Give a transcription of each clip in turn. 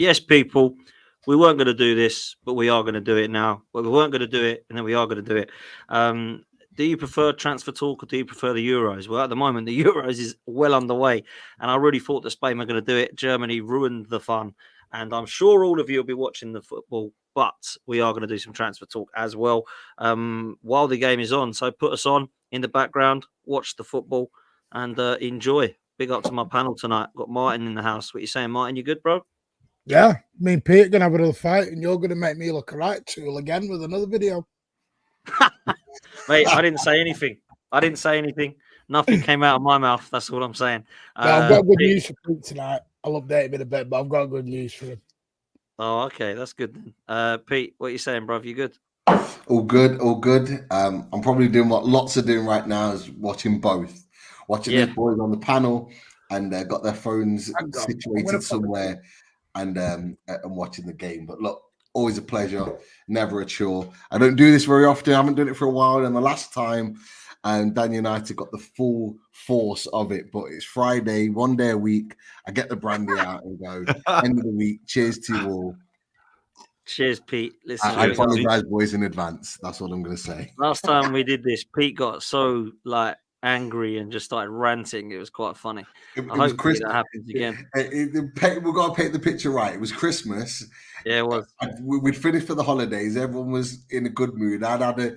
Yes, people, we weren't going to do this, but we are going to do it now. But we weren't going to do it, and then we are going to do it. Do you prefer transfer talk or do you prefer the Euros? Well, at the moment, the Euros is well underway, and I really thought that Spain were going to do it. Germany ruined the fun, and I'm sure all of you will be watching the football, but we are going to do some transfer talk as well while the game is on. So put us on in the background, watch the football, and enjoy. Big up to my panel tonight. Got Martin in the house. What you saying, Martin? You good, bro? Yeah, me and Pete are going to have another fight, and you're going to make me look a right tool again with another video. Mate, I didn't say anything. Nothing came out of my mouth. That's all I'm saying. I've got good news for Pete tonight. I'll update him in a bit, but I've got good news for him. Oh, okay. That's good then. Pete, what are you saying, bro? You good? All good. I'm probably doing what lots are doing right now is watching both. Watching these boys on the panel and got their phones situated somewhere and watching the game. But look, always a pleasure, never a chore. I don't do this very often. I haven't done it for a while. And the last time, Dan United got the full force of it. But it's Friday, 1 day a week. I get the brandy out and go, end of the week. Cheers to you all. Cheers, Pete. Listen, I apologize, boys, in advance. That's what I'm going to say. Last time we did this, Pete got so angry and just started ranting. It was quite funny. I hope that happens again. We've got to paint the picture right. It was Christmas. Yeah, it was. We'd finished for the holidays. Everyone was in a good mood. I'd had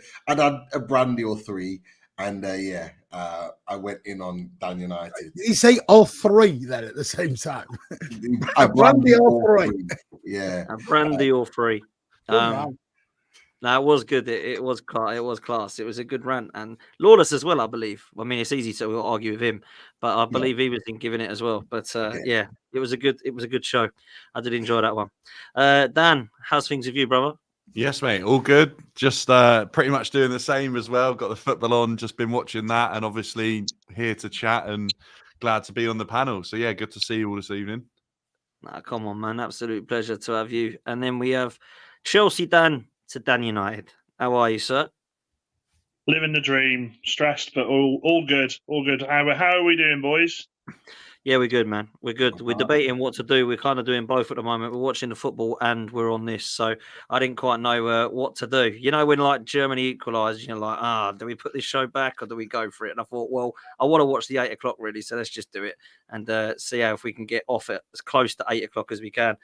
a brandy or three, and I went in on Dan United. Did you say all three then at the same time? a brandy or three. Yeah, a brandy or three. No, it was good. It was class. It was a good rant, and Lawless as well, I believe. I mean, it's easy to argue with him, but I believe he was in giving it as well. But it was a good show. I did enjoy that one. Dan, how's things with you, brother? Yes, mate. All good. Just pretty much doing the same as well. Got the football on. Just been watching that, and obviously here to chat and glad to be on the panel. So yeah, good to see you all this evening. Nah, come on, man. Absolute pleasure to have you. And then we have Chelsea Dan to Dan United. How are you, sir? Living the dream. Stressed, but all good. All good. How are we doing, boys? Yeah, we're good, man. We're good. We're debating what to do. We're kind of doing both at the moment. We're watching the football and we're on this. So I didn't quite know what to do. You know, when Germany equalised, you're like, do we put this show back or do we go for it? And I thought, well, I want to watch the 8 o'clock really. So let's just do it and see how if we can get off it as close to 8 o'clock as we can.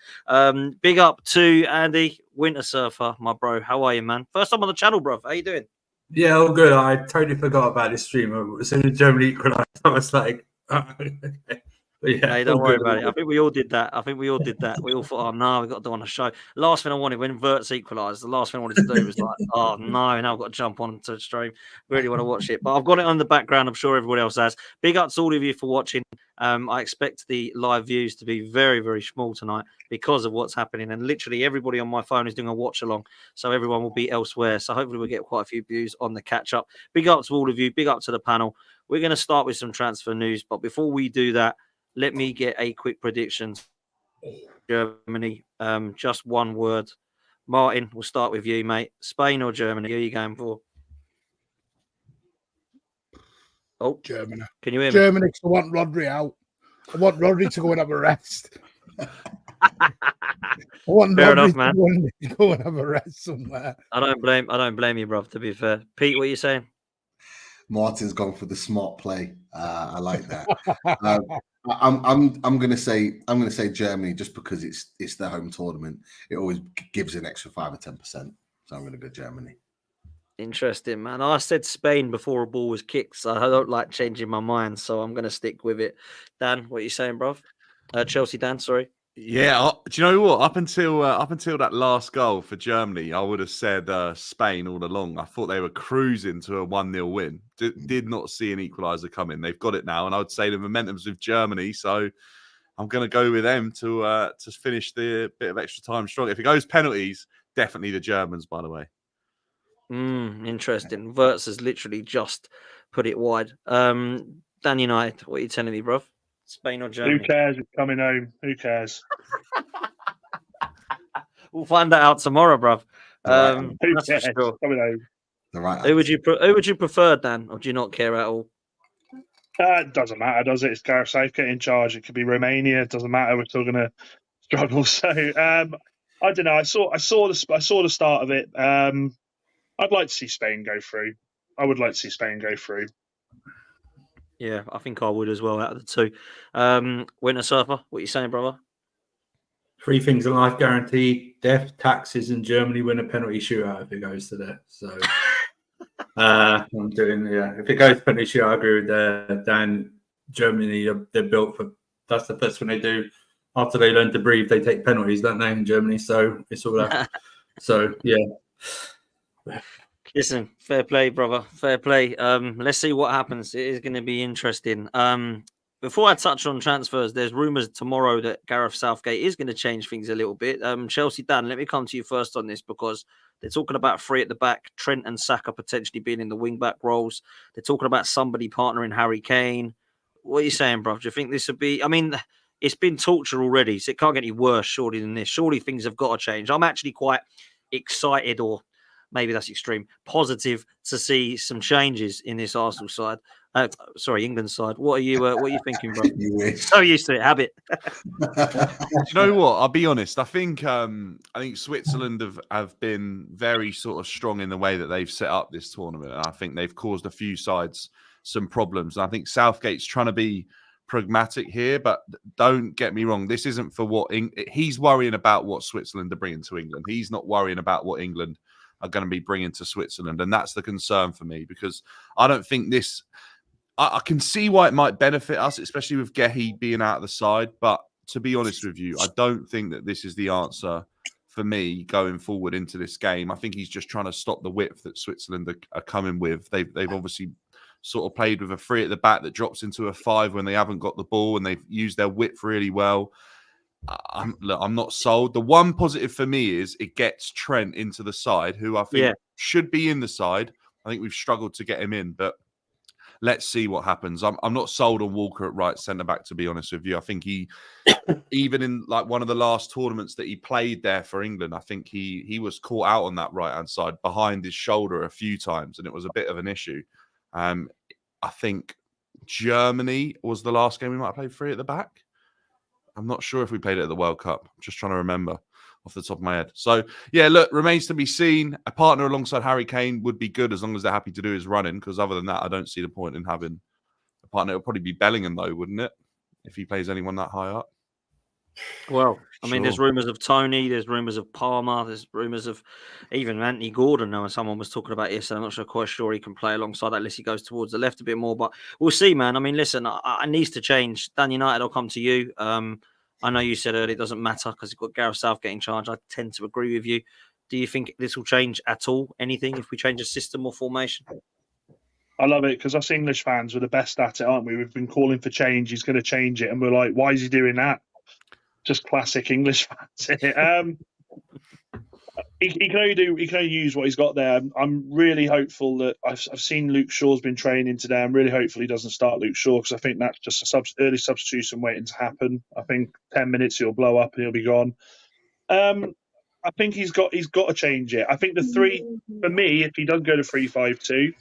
Big up to Andy, Winter Surfer, my bro. How are you, man? First time on the channel, bro. How you doing? Yeah, all good. I totally forgot about this stream. As soon as Germany equalised, I was like, Yeah, don't worry about it. I think we all did that. We all thought, oh no, we've got to do on a show. Last thing I wanted when Verts equalised, the last thing I wanted to do was like, oh no, now I've got to jump on to the stream. Really want to watch it. But I've got it on the background. I'm sure everyone else has. Big up to all of you for watching. I expect the live views to be very, very small tonight because of what's happening. And literally everybody on my phone is doing a watch along. So everyone will be elsewhere. So hopefully we'll get quite a few views on the catch up. Big up to all of you. Big up to the panel. We're going to start with some transfer news. But before we do that, let me get a quick prediction. Germany, just one word. Martin, we'll start with you, mate. Spain or Germany? Who are you going for? Oh, Germany. Can you hear me? Germany, because I want Rodri out. I want Rodri to go and have a rest. I want Fair Rodri enough, man. to go and have a rest somewhere. I don't blame you, bro, to be fair. Pete, what are you saying? Martin's gone for the smart play. I like that. I'm gonna say Germany just because it's their home tournament. It always gives an extra 5 or 10%. So I'm gonna go Germany. Interesting, man. I said Spain before a ball was kicked, so I don't like changing my mind. So I'm gonna stick with it. Dan, what are you saying, bro? Chelsea, Dan, sorry. Yeah, do you know what? Up until that last goal for Germany, I would have said Spain all along. I thought they were cruising to a 1-0 win. Did not see an equaliser coming. They've got it now, and I would say the momentum's with Germany. So I'm going to go with them to finish the bit of extra time strong. If it goes penalties, definitely the Germans. By the way. Interesting. Verts has literally just put it wide. Dan United, what are you telling me, bro? Spain or Germany? Who cares? It's coming home. Who cares? We'll find that out tomorrow, bruv. Who That's cares? for sure. Coming home. The right. Who would you prefer, Dan, or do you not care at all? It doesn't matter, does it? It's Gareth Southgate in charge. It could be Romania. It doesn't matter. We're still going to struggle. So I don't know. I saw the start of it. I'd like to see Spain go through. I would like to see Spain go through. Yeah, I think I would as well out of the two. Winter Surfer, what are you saying, brother? 3 things in life guaranteed: death, taxes, and Germany win a penalty shootout if it goes to there. So I'm doing if it goes to penalty shootout, I agree with Dan. Germany, they're built for. That's the first thing they do after they learn to breathe. They take penalties, don't they, in Germany? So it's all that. So yeah. Listen, fair play, brother. Fair play. Let's see what happens. It is going to be interesting. Before I touch on transfers, there's rumours tomorrow that Gareth Southgate is going to change things a little bit. Chelsea, Dan, let me come to you first on this because they're talking about 3 at the back, Trent and Saka potentially being in the wing-back roles. They're talking about somebody partnering Harry Kane. What are you saying, bro? Do you think this would be... I mean, it's been torture already, so it can't get any worse, surely, than this. Surely things have got to change. I'm actually quite excited, or maybe that's extreme, positive to see some changes in this Arsenal side. England side. What are you thinking, bro? You wish. So used to it, habit. Do you know what? I'll be honest. I think Switzerland have been very sort of strong in the way that they've set up this tournament, and I think they've caused a few sides some problems. And I think Southgate's trying to be pragmatic here, but don't get me wrong. This isn't for what he's worrying about what Switzerland are bringing to England. He's not worrying about what England are going to be bringing to Switzerland, and that's the concern for me because I don't think this. I can see why it might benefit us, especially with Gehi being out of the side. But to be honest with you, I don't think that this is the answer for me going forward into this game. I think he's just trying to stop the width that Switzerland are coming with. They've obviously sort of played with a 3 at the back that drops into a 5 when they haven't got the ball, and they've used their width really well. I'm not sold. The one positive for me is it gets Trent into the side, who I think should be in the side. I think we've struggled to get him in, but let's see what happens. I'm not sold on Walker at right centre back, to be honest with you. I think he, even in like one of the last tournaments that he played there for England, I think he was caught out on that right hand side behind his shoulder a few times, and it was a bit of an issue. I think Germany was the last game we might have played 3 at the back. I'm not sure if we played it at the World Cup. I'm just trying to remember off the top of my head. So, yeah, look, remains to be seen. A partner alongside Harry Kane would be good as long as they're happy to do his running, because other than that, I don't see the point in having a partner. It would probably be Bellingham, though, wouldn't it? If he plays anyone that high up. Well, I mean, there's rumours of Tony, there's rumours of Palmer, there's rumours of even Anthony Gordon. Now, someone was talking about it, so I'm not quite sure he can play alongside that unless he goes towards the left a bit more. But we'll see, man. I mean, listen, I needs to change. Dan United, I'll come to you. I know you said earlier it doesn't matter because you've got Gareth Southgate in charge. I tend to agree with you. Do you think this will change at all? Anything if we change a system or formation? I love it because us English fans are the best at it, aren't we? We've been calling for change. He's going to change it, and we're like, why is he doing that? Just classic English fans. He can only use what he's got there. I'm really hopeful that I've seen Luke Shaw's been training today. I'm really hopeful he doesn't start Luke Shaw because I think that's just a early substitution waiting to happen. I think 10 minutes he'll blow up and he'll be gone. I think he's got to change it. I think the 3 for me, if he does go to 3-5-2, I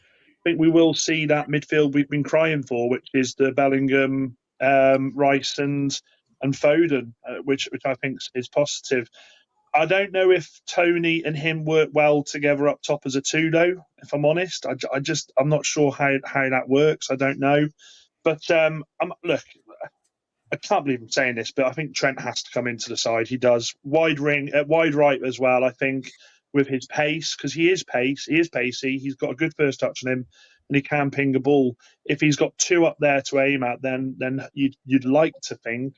think we will see that midfield we've been crying for, which is the Bellingham, Rice and Foden, which I think is positive. I don't know if Tony and him work well together up top as a 2, though. If I'm honest, I'm not sure how that works. I don't know, but look, I can't believe I'm saying this, but I think Trent has to come into the side. He does wide right as well. I think with his pace, because he is pacey. He's got a good first touch on him, and he can ping a ball. If he's got 2 up there to aim at, then you'd like to think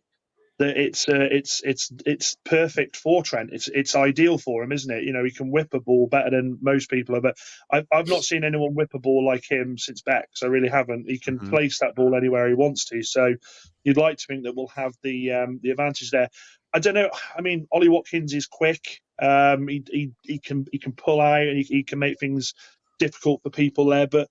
that it's perfect for Trent. It's ideal for him, isn't it? You know, he can whip a ball better than most people. But I've not seen anyone whip a ball like him since Beck's. I really haven't. He can place that ball anywhere he wants to. So you'd like to think that we'll have the advantage there. I don't know. I mean, Ollie Watkins is quick. He can pull out and he can make things difficult for people there, but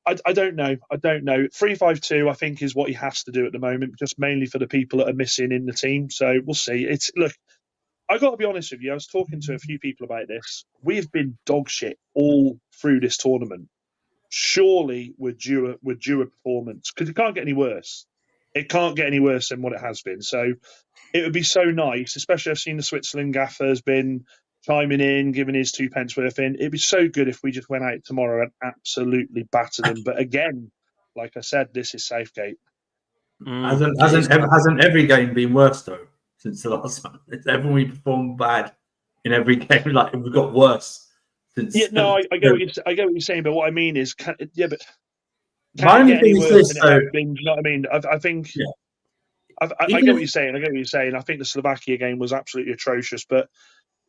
I don't know. 3-5-2, I think, is what he has to do at the moment, just mainly for the people that are missing in the team. So we'll see. Look, I got to be honest with you. I was talking to a few people about this. We've been dog shit all through this tournament. Surely we're due a performance because it can't get any worse. It can't get any worse than what it has been. So it would be so nice, especially I've seen the Switzerland gaffer has been chiming in, giving his 2 pence worth in. It'd be so good if we just went out tomorrow and absolutely battered them. But again, like I said, this is Southgate. Hasn't every game been worse though since the last one? Haven't we performed bad in every game? Like we've got worse since. Yeah, no, I get what you're saying, but what I mean is, but my only thing is this. Do you know what I mean? I think. Yeah. I get what you're saying. I think the Slovakia game was absolutely atrocious, but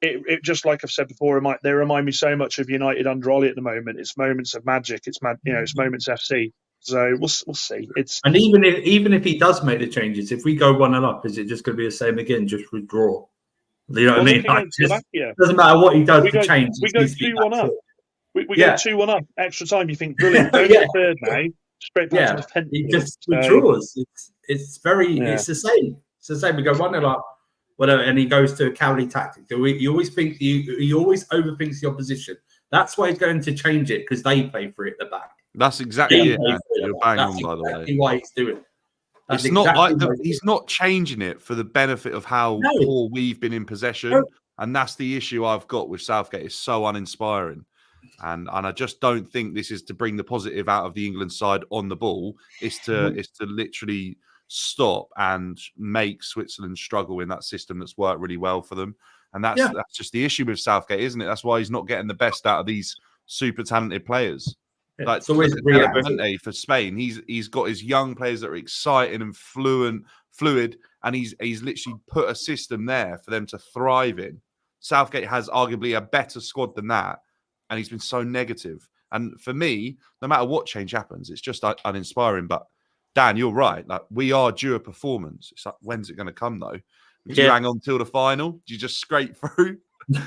it just like I've said before, they remind me so much of United under Ollie at the moment. It's moments of magic. It's it's moments FC. So we'll see. And even if he does make the changes, if we go 1-0 up, is it just going to be the same again? Just withdraw. You know what I mean? Like, doesn't matter what he does to change. We go 2-1 up. We go 2-1 up. Extra time. You think brilliant? Don't get third now. Straight back to defence. He just withdraws. It's the same. It's the same. We go 1-0 up, whatever, and he goes to a cowardly tactic. He always overthinks the opposition. That's why he's going to change it because they play for it at the back. That's exactly it. You're bang on, by the way. Exactly why he's doing it. It's not like he's not changing it for the benefit of how poor we've been in possession, and that's the issue I've got with Southgate. It's so uninspiring, and I just don't think this is to bring the positive out of the England side on the ball. It's to literally stop and make Switzerland struggle in that system that's worked really well for them, and that's just the issue with Southgate, isn't it? That's why he's not getting the best out of these super talented players. Like it's always for Spain, he's got his young players that are exciting and fluid, and he's literally put a system there for them to thrive in. Southgate has arguably a better squad than that, and he's been so negative. And for me, no matter what change happens, it's just uninspiring. But Dan, you're right. Like we are due a performance. It's like, when's it going to come though? Do you hang on till the final? Do you just scrape through?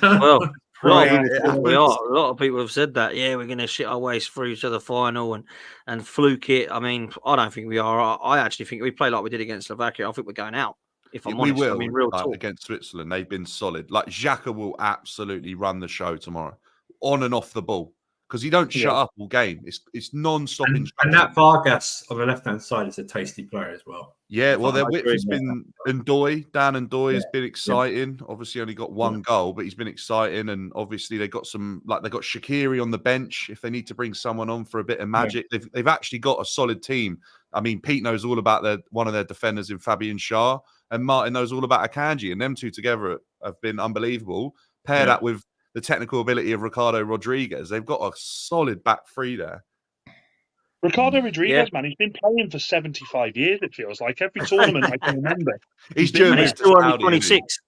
Well. A lot of people have said that. Yeah, we're going to shit our ways through to the final and fluke it. I mean, I don't think we are. I actually think we play like we did against Slovakia. I think we're going out. If I'm honest, I mean, real talk against Switzerland, they've been solid. Like Xhaka will absolutely run the show tomorrow, on and off the ball, because he don't shut up all game. It's non-stop. And that Vargas on the left-hand side is a tasty player as well. Yeah, well, their width has been Ndoye. Dan Ndoye has been exciting. Obviously, only got one goal, but he's been exciting. And obviously, they got they got Shaqiri on the bench if they need to bring someone on for a bit of magic. Yeah. They've actually got a solid team. I mean, Pete knows all about one of their defenders in Fabian Schär, and Martin knows all about Akanji, and them two together have been unbelievable. Pair that with the technical ability of Ricardo Rodriguez, they've got a solid back three there. Ricardo Rodriguez, man, he's been playing for 75 years, it feels like. Every tournament I can remember. He's still only 26.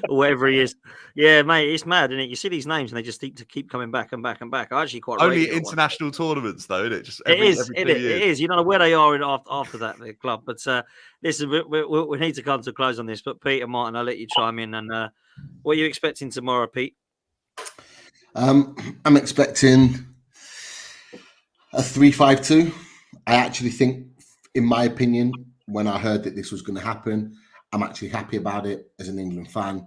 Or whatever he is. Yeah, mate, it's mad, isn't it? You see these names and they just keep coming back and back and back. I actually quite only international tournaments, though, isn't it? Just it is. You don't know where they are after that, the club. But listen, we need to come to a close on this. But Pete and Martin, I'll let you chime in. And what are you expecting tomorrow, Pete? I'm expecting a 3-5-2. I actually think, in my opinion, when I heard that this was going to happen, I'm actually happy about it as an England fan,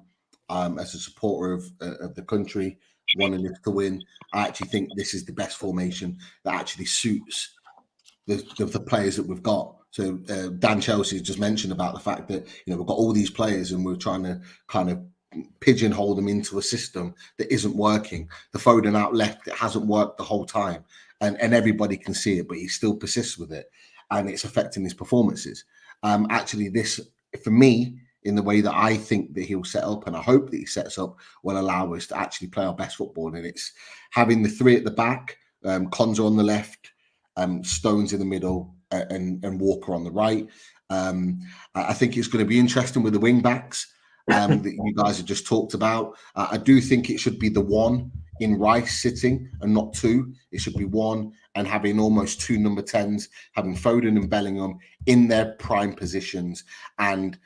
as a supporter of the country, wanting this to win. I actually think this is the best formation that actually suits the players that we've got. So Dan Chelsea just mentioned about the fact that we've got all these players and we're trying to kind of pigeonhole them into a system that isn't working. The Foden out left, it hasn't worked the whole time. And everybody can see it, but he still persists with it, and it's affecting his performances. Actually, this, for me, in the way that I think that he'll set up, and I hope that he sets up, will allow us to actually play our best football. And it's having the three at the back, Konza on the left, Stones in the middle, and Walker on the right. I think it's going to be interesting with the wing backs that you guys have just talked about. I do think it should be the one in Rice sitting and not two. It should be one, and having almost two number 10s, having Foden and Bellingham in their prime positions. And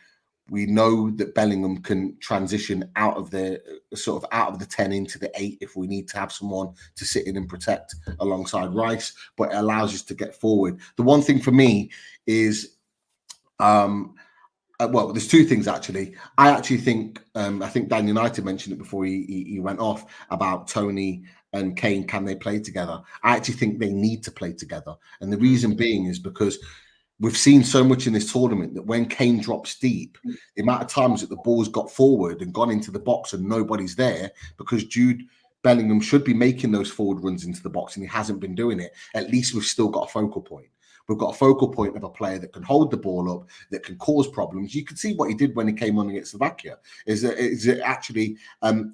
we know that Bellingham can transition out of the 10 into the 8 if we need to have someone to sit in and protect alongside Rice, but it allows us to get forward. The one thing for me is, well, there's two things actually. I actually think, I think Dan United mentioned it before he went off about Tony and Kane. Can they play together? I actually think they need to play together. And the reason being is because we've seen so much in this tournament that when Kane drops deep, the amount of times that the ball's got forward and gone into the box and nobody's there, because Jude Bellingham should be making those forward runs into the box and he hasn't been doing it. At least we've still got a focal point. We've got a focal point of a player that can hold the ball up, that can cause problems. You can see what he did when he came on against Slovakia. Is that actually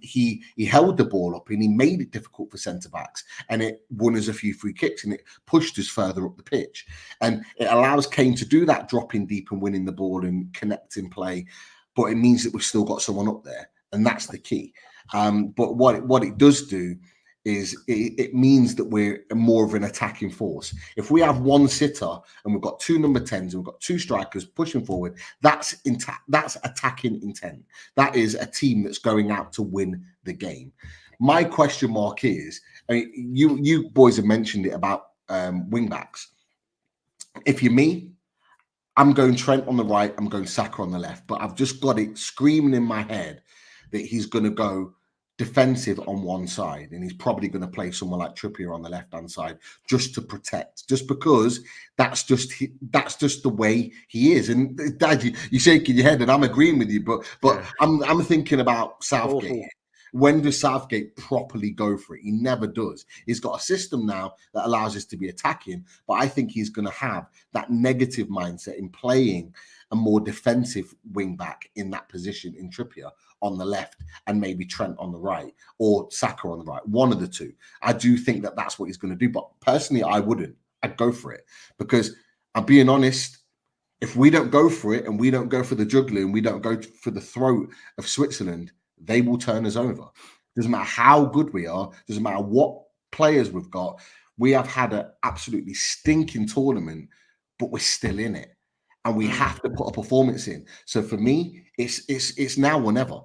he held the ball up and he made it difficult for centre backs, and it won us a few free kicks and it pushed us further up the pitch. And it allows Kane to do that, dropping deep and winning the ball and connecting play. But it means that we've still got someone up there, and that's the key. But what it does do is it means that we're more of an attacking force. If we have one sitter and we've got two number 10s and we've got two strikers pushing forward, that's attacking intent. That is a team that's going out to win the game. My question mark is, I mean, you boys have mentioned it about wing backs. If you're me, I'm going Trent on the right, I'm going Saka on the left, but I've just got it screaming in my head that he's going to go defensive on one side, and he's probably going to play someone like Trippier on the left-hand side just to protect, just because that's just the way he is. And Dad, you're shaking your head, and I'm agreeing with you, but yeah. I'm thinking about Southgate. Awful. When does Southgate properly go for it? He never does. He's got a system now that allows us to be attacking, but I think he's going to have that negative mindset in playing a more defensive wing back in that position in Trippier on the left and maybe Trent on the right or Saka on the right, one of the two. I do think that that's what he's going to do, but personally, I wouldn't. I'd go for it because I'm being honest. If we don't go for it and we don't go for the juggler and we don't go for the throat of Switzerland, they will turn us over. Doesn't matter how good we are. Doesn't matter what players we've got. We have had an absolutely stinking tournament, but we're still in it. And we have to put a performance in. So for me, it's now or never.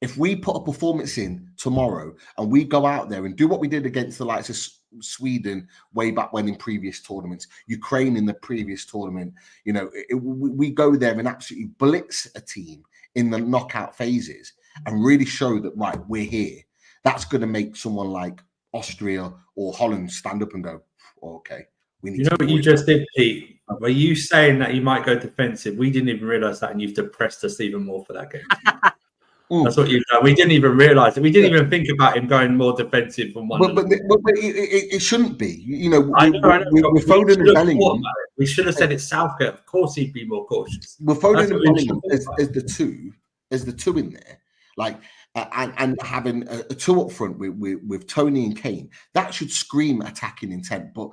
If we put a performance in tomorrow and we go out there and do what we did against the likes of Sweden way back when in previous tournaments, Ukraine in the previous tournament, you know, we go there and absolutely blitz a team in the knockout phases and really show that, right, we're here. That's going to make someone like Austria or Holland stand up and go, oh, okay. You know what you just did, Pete? Were you saying that you might go defensive? We didn't even realise that, and you've depressed us even more for that game. That's what you've done. We didn't even realise it. We didn't even think about him going more defensive from one. But it shouldn't be. You know, we're Foden and Bellingham. We should have said it's Southgate. Of course, he'd be more cautious. We're Foden and Bellingham as the two in there, like. And having a two up front with Tony and Kane, that should scream attacking intent. But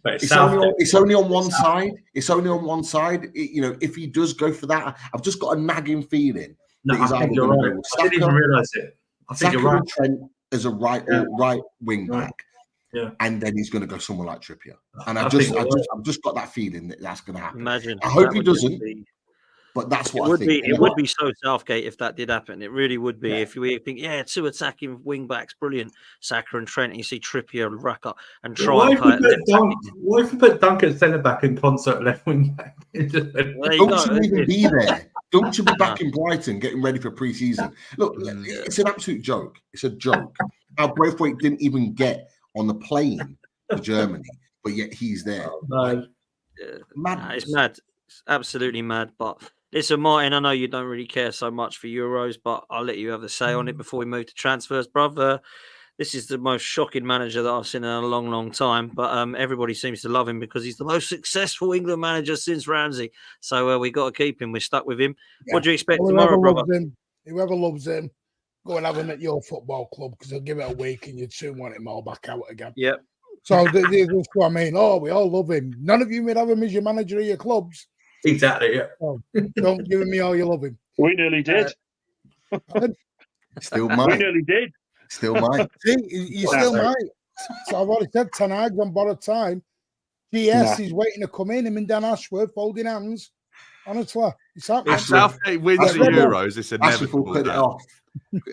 it's only on one side. It's only on one side. You know, if he does go for that, I've just got a nagging feeling. No, I think you're right. I didn't even realise it. I think you're right. Trent as a right wing back, and then he's going to go somewhere like Trippier. And I've just got that feeling that that's going to happen. Imagine. I hope he doesn't. But that's what I think. It would be so Southgate if that did happen. It really would be. If we think, two attacking wing backs, brilliant, Saka and Trent, and you see Trippier and rack up and try. What if we put Duncan centre back and Concert left wing back? Don't you even be there? Don't you be back in Brighton getting ready for pre-season? Look, it's an absolute joke. It's a joke. Our Braithwaite didn't even get on the plane to Germany, but yet he's there. Madness. It's mad. It's absolutely mad. But listen, Martin, I know you don't really care so much for Euros, but I'll let you have the say on it before we move to transfers, brother. This is the most shocking manager that I've seen in a long, long time. But everybody seems to love him because he's the most successful England manager since Ramsey. So we got to keep him. We're stuck with him. Yeah. What do you expect tomorrow, brother? Whoever loves him, go and have him at your football club because they'll give it a week and you'd soon want him all back out again. Yep. So that's what I mean. Oh, we all love him. None of you would have him as your manager of your clubs. Exactly, yeah. Oh, don't give me all you love him. We nearly did. Still might. We nearly did. Still might. See, you still might. So I've already said 10 eggs on borrowed time. GS is waiting to come in. Him and Dan Ashworth holding hands. Honestly, it's happening. If Southgate wins the Euros, it's inevitable.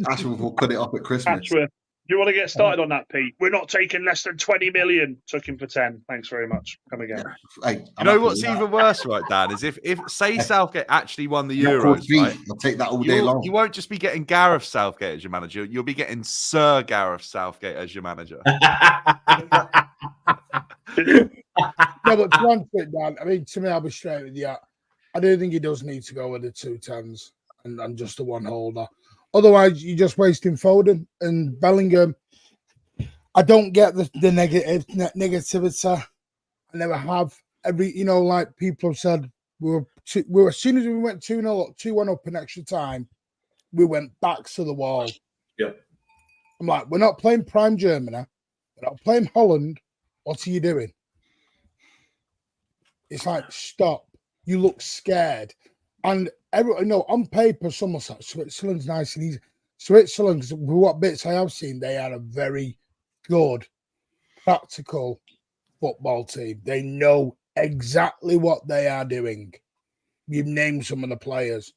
Ashworth will cut it off at Christmas. Ashworth, you want to get started on that, Pete? We're not taking less than 20 million. Took him for 10. Thanks very much. Come again. Hey, you know what's even worse, right, Dan, is if say Southgate actually won the Euros, right? I'll take that all day long. You won't just be getting Gareth Southgate as your manager. You'll be getting Sir Gareth Southgate as your manager. No, but to answer it, Dan, I mean, to me, I'll be straight with you. I do think he does need to go with the 2 10s and just the one holder. Otherwise, you're just wasting Foden and Bellingham. I don't get the negativity. I never have. Like people have said, we were as soon as we went 2-1 up in extra time, we went back to the wall. Yeah. I'm like, we're not playing prime Germany. We're not playing Holland. What are you doing? It's like, stop. You look scared. And everyone, on paper, someone's like, Switzerland's nice and easy. Switzerland, with what bits I have seen, they are a very good, practical football team. They know exactly what they are doing. You've named some of the players,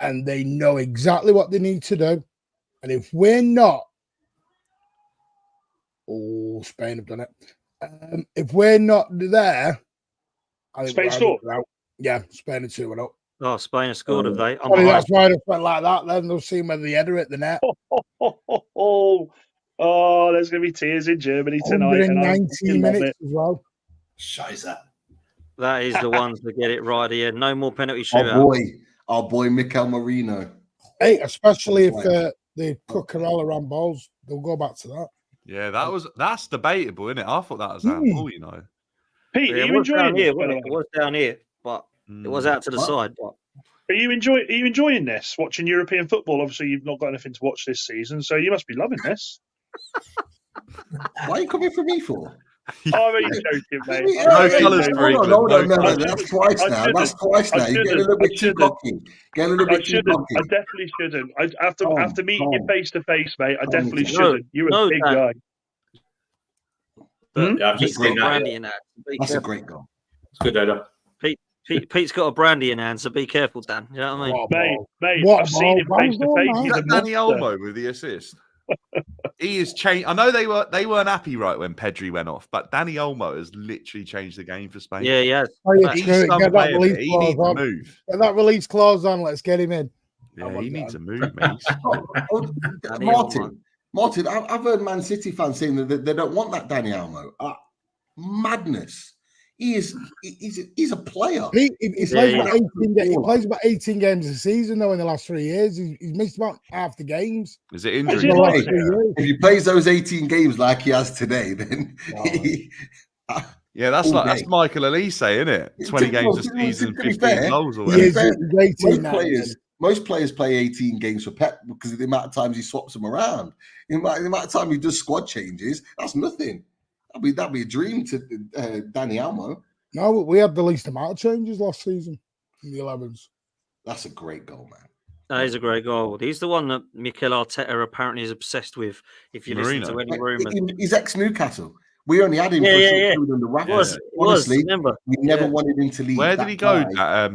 and they know exactly what they need to do. And if we're not, Spain have done it. If we're not there, I think Spain scored. Yeah, Spain are 2-1 up. Oh, Spain have scored, have they? That's why I just went like that. Then they'll see whether the header hit the net. Oh, there's going to be tears in Germany tonight. 190 minutes as well. Scheiße. That is the ones that get it right here. No more penalty shootout. Our boy Mikel Merino. Hey, especially if the Cucurella ran balls, they'll go back to that. Yeah, that's debatable, isn't it? I thought that was handball, Pete, are you enjoying this? It was down here, but it was out to the side. But Are you enjoying this? Watching European football? Obviously, you've not got anything to watch this season, so you must be loving this. Why are you coming for me for? I'm only joking, mate. No colours for England. No, that's twice now. That's twice now. You're getting a little bit too cocky. I definitely shouldn't. After meeting you face to face, mate, I definitely shouldn't. You're a big guy. Yeah, I've just seen that. That's a great goal. It's good, Eder. Pete's got a brandy in hand, so be careful, Dan. You know what I mean? Mate, I've seen him face to face. Is that Danny Olmo with the assist? He has changed. I know they weren't happy right when Pedri went off, but Danny Olmo has literally changed the game for Spain. Yeah, yeah. He's some player, he needs to move. Get that release clause on. Let's get him in. Yeah, he needs to move, mate. Martin, I've heard Man City fans saying that they don't want that Danny Olmo. Madness. He's a player. He plays about 18 games a season, though, in the last 3 years. He's missed about half the games. Is it injury? If he plays those 18 games like he has today, then that's Michael Elise, isn't it? 20 games a season, 15 goals or whatever. Most players play 18 games for Pep because of the amount of times he swaps them around. The amount of time he does squad changes, that's nothing. That'd be a dream to Danny Olmo. No, we had the least amount of changes last season in the 11s. That's a great goal, man. That is a great goal. He's the one that Mikel Arteta apparently is obsessed with. If you listen to any rumours, he's ex-Newcastle. We only had him for the Rapids. Honestly, we never wanted him to leave. Where did he go,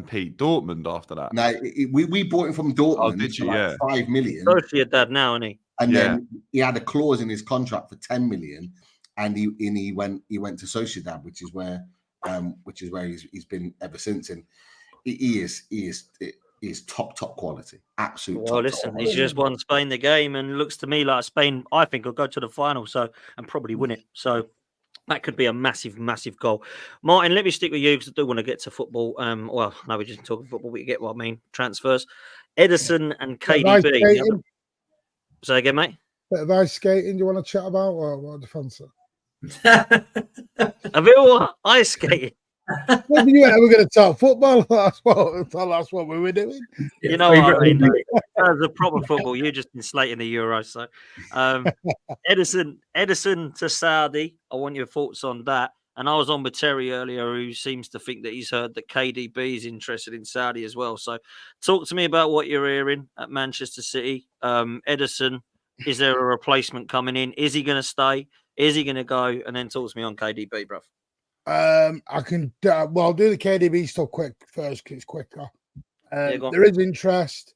Pete? Dortmund after that? No, we bought him from Dortmund for $5 million. Sociedad now, isn't he? And then he had a clause in his contract for $10 million. And he went to Sociedad, which is where he's been ever since, and he is top quality, absolute. Well, listen, he's just won Spain the game, and looks to me like Spain, I think, will go to the final, and probably win it. So that could be a massive goal. Martin, let me stick with you because I do want to get to football. Well, no, we're just talking football, but you get what I mean. Transfers, Ederson and KDB. Say again, mate. Bit of ice skating. Do you want to chat about or what defense? A bit of ice skating. What you we're going to talk football? That's what we were doing. You know what I mean? As a proper football, you're just inflating the Euros. So, Ederson to Saudi. I want your thoughts on that. And I was on with Terry earlier, who seems to think that he's heard that KDB is interested in Saudi as well. So, talk to me about what you're hearing at Manchester City. Ederson, is there a replacement coming in? Is he going to stay? Is he going to go? And then talk to me on KDB, bruv. I can. I'll do the KDB stuff quick first because it's quicker. There is interest.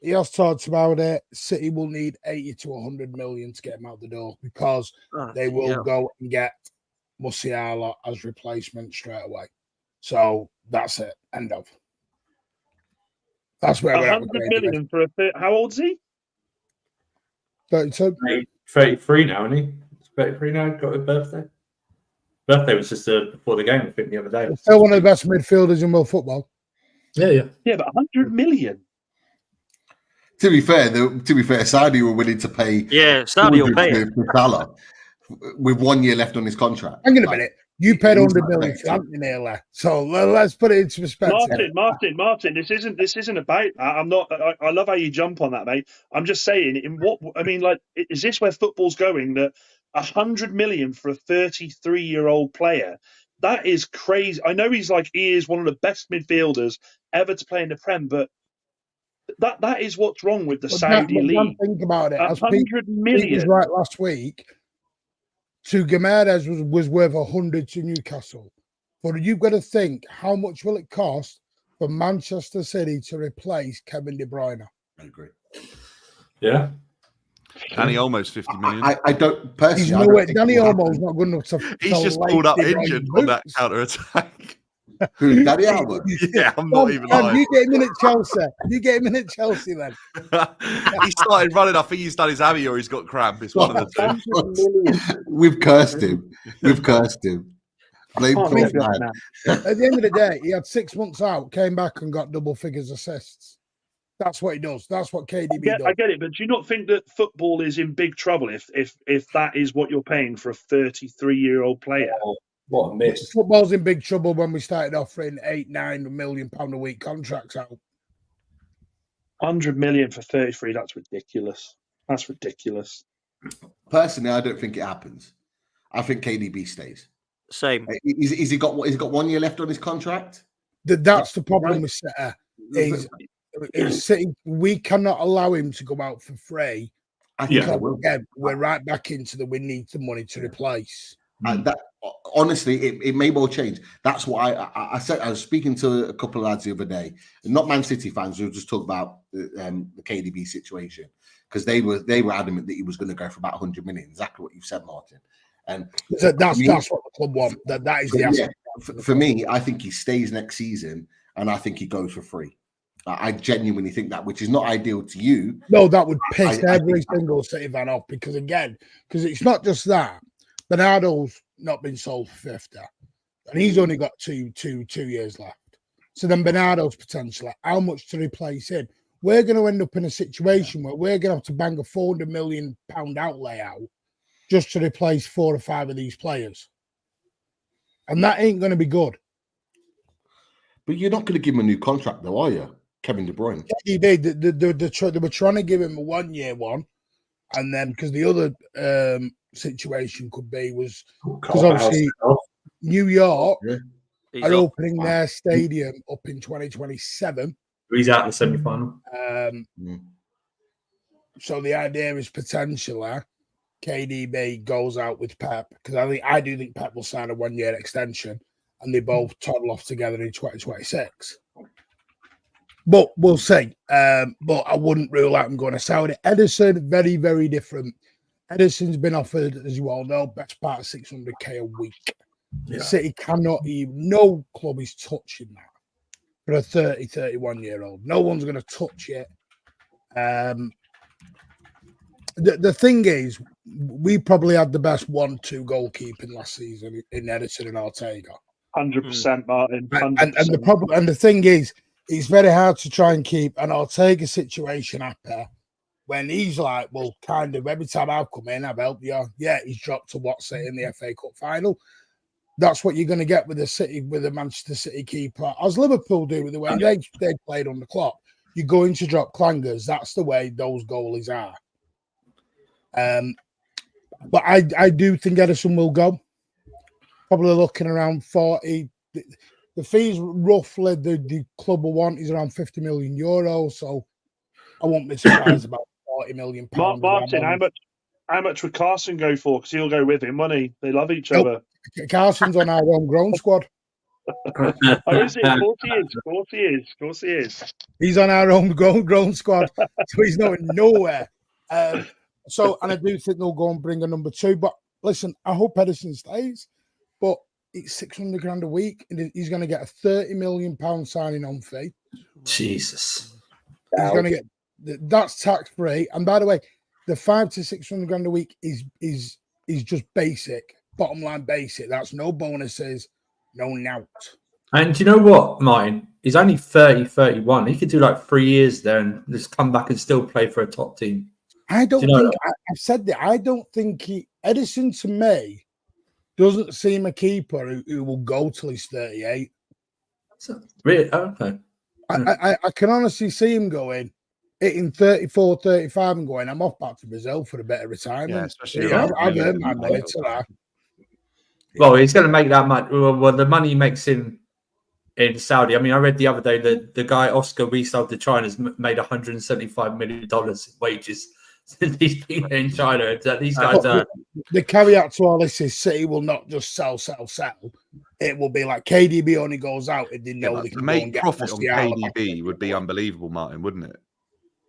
He has talked about it. City will need 80 to 100 million to get him out the door because they will go and get Musiala as replacement straight away. So that's it. End of. That's where we're at. 100 million for a bit. How old is he? 32. 33 now, isn't he? 33 now. Got his birthday. birthday was just before the game, I think, the other day. Still one of the best midfielders in world football. Yeah. Yeah, but 100 million. To be fair, Saudi were willing to pay. Yeah, Saudi will pay it. for Salah with 1 year left on his contract. Hang on a minute. You paid he's 100 not million for effective. Anthony nearly. So let's put it into perspective. Martin. This isn't about that. I'm not. I love how you jump on that, mate. I'm just saying. Is this where football's going? That 100 million for a 33-year-old player? That is crazy. I know he is one of the best midfielders ever to play in the Prem, but that is what's wrong with the Saudi league. Think about it. 100 million. Pete was right last week. To Gimenez was worth 100 to Newcastle. But you've got to think, how much will it cost for Manchester City to replace Kevin De Bruyne? I agree. Yeah. Danny almost 50 million. I don't personally. Danny Olmo's not good enough to. He's just pulled up injured on that counter attack. Who, Danny Alba? Yeah, I'm not even lying. You get him in at Chelsea. You get him in at Chelsea then. He started running. I think he's done his Abbey or he's got cramp. It's one of the two. We've cursed him. Blame Oh, Phil man. man. At the end of the day, he had 6 months out, came back and got double figures assists. That's what he does. That's what KDB does. I get it, but do you not think that football is in big trouble if that is what you're paying for a 33-year-old player? What a miss. Football's in big trouble when we started offering £8-9 million a week contracts out. 100 million for 33, that's ridiculous. That's ridiculous. Personally, I don't think it happens. I think KDB stays. Same. Is he got 1 year left on his contract? That's the problem with City. Is City, we cannot allow him to go out for free. Again, we're right back into we need the money to replace. Honestly, it may well change. That's why I said. I was speaking to a couple of lads the other day, not Man City fans, who just talked about the KDB situation, because they were adamant that he was going to go for about 100 million. Exactly what you've said, Martin. And that's what the club want. That is the aspect. For me, I think he stays next season, and I think he goes for free. I genuinely think that, which is not ideal to you. No, that would piss every single City fan off because it's not just that. Bernardo's not been sold for 50, and he's only got two years left. So then Bernardo's potentially, how much to replace him? We're going to end up in a situation where we're going to have to bang a £400 million outlay out just to replace 4 or 5 of these players, and that ain't going to be good. But you're not going to give him a new contract, though, are you, Kevin De Bruyne? They were trying to give him a 1 year one, and then because the other situation could be was because obviously New York are opening their stadium up in 2027. He's out in the semi-final. So the idea is potentially KDB goes out with Pep, because I do think Pep will sign a 1 year extension and they both toddle off together in 2026. But we'll see. But I wouldn't rule out him going to Saudi. Ederson, very, very different. Ederson's been offered, as you all know, best part of 600k a week. Yeah. City cannot even, no club is touching that for a 30, 31-year-old. No one's going to touch it. The thing is, we probably had the best 1-2 goalkeeping last season in Ederson and Ortega. 100%, Martin. 100%. And the problem, and the thing is, it's very hard to try and keep an Ortega situation happy when he's like, well, kind of every time I've come in, I've helped you. Yeah, he's dropped to what's it in the FA Cup final. That's what you're going to get with the Manchester City keeper, as Liverpool do with the way they played on the clock. You're going to drop clangers. That's the way those goalies are. But I do think Ederson will go. Probably looking around 40. The fees roughly the club will want is around €50 million. So I won't be surprised about £40 million. Martin, how much would Carson go for? Because he'll go with him, won't he? They love each other. Carson's on our homegrown squad. Oh, is it? Of course he is. He's on our homegrown squad, so he's not nowhere. And I do think they'll go and bring a number 2. But listen, I hope Ederson stays. But it's $600,000 a week, and he's going to get a £30 million signing on fee. Jesus, he's going to get that's tax free. And by the way, the $500,000 to $600,000 a week is just basic. bottom line basic. That's no bonuses, no nout. And do you know what, Martin? He's only 30, 31. He could do like 3 years there and just come back and still play for a top team. I don't think I've said that. I don't think Ederson to me doesn't seem a keeper who will go till he's 38. Really? Okay. I can honestly see him going, hitting 34, 35 and going, I'm off back to Brazil for a better retirement. Yeah, especially I've earned my minutes of that. Well, he's going to make that much. Well, the money he makes in Saudi. I mean, I read the other day that the guy Oscar we sold to China has made $175 million in wages since he's been in China. These guys are. The caveat to all this is City will not just sell. It will be like KDB only goes out if they know they can make profit on KDB would be unbelievable, Martin, wouldn't it?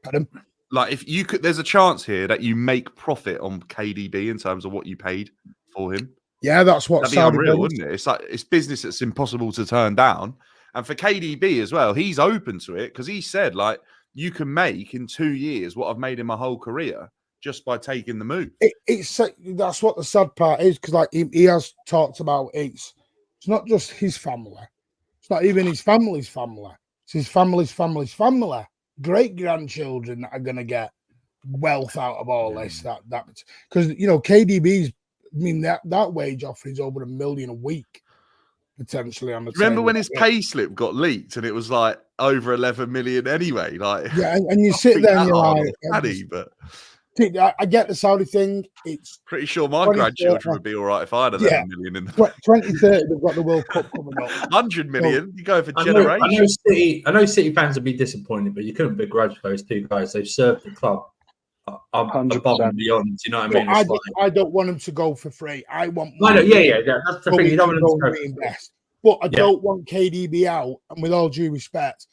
Pardon? Like if you could, there's a chance here that you make profit on KDB in terms of what you paid for him. Yeah, that's what that'd be unreal, wouldn't it? It's like it's business that's impossible to turn down. And for KDB as well, he's open to it because he said, like, you can make in 2 years what I've made in my whole career just by taking the move. That's what the sad part is because, like, he has talked about it's not just his family. It's not even his family's family. It's his family's family. Great grandchildren that are going to get wealth out of all this. That because KDB's. I mean that wage offer is over $1 million a week potentially on the. Remember when his pay slip got leaked and it was like over 11 million anyway? Like and you sit there and you're like, I get the Saudi thing. It's pretty sure my grandchildren would be all right if I had 11 million in there. 2030, they've got the World Cup coming up. 100 million, you go for generations. I know City fans would be disappointed, but you couldn't begrudge those two guys. They've served the club. Above and beyond, do you know what I mean? I don't want him to go for free. I want. That's the thing. You don't want him to reinvest, but I don't want KDB out. And with all due respect,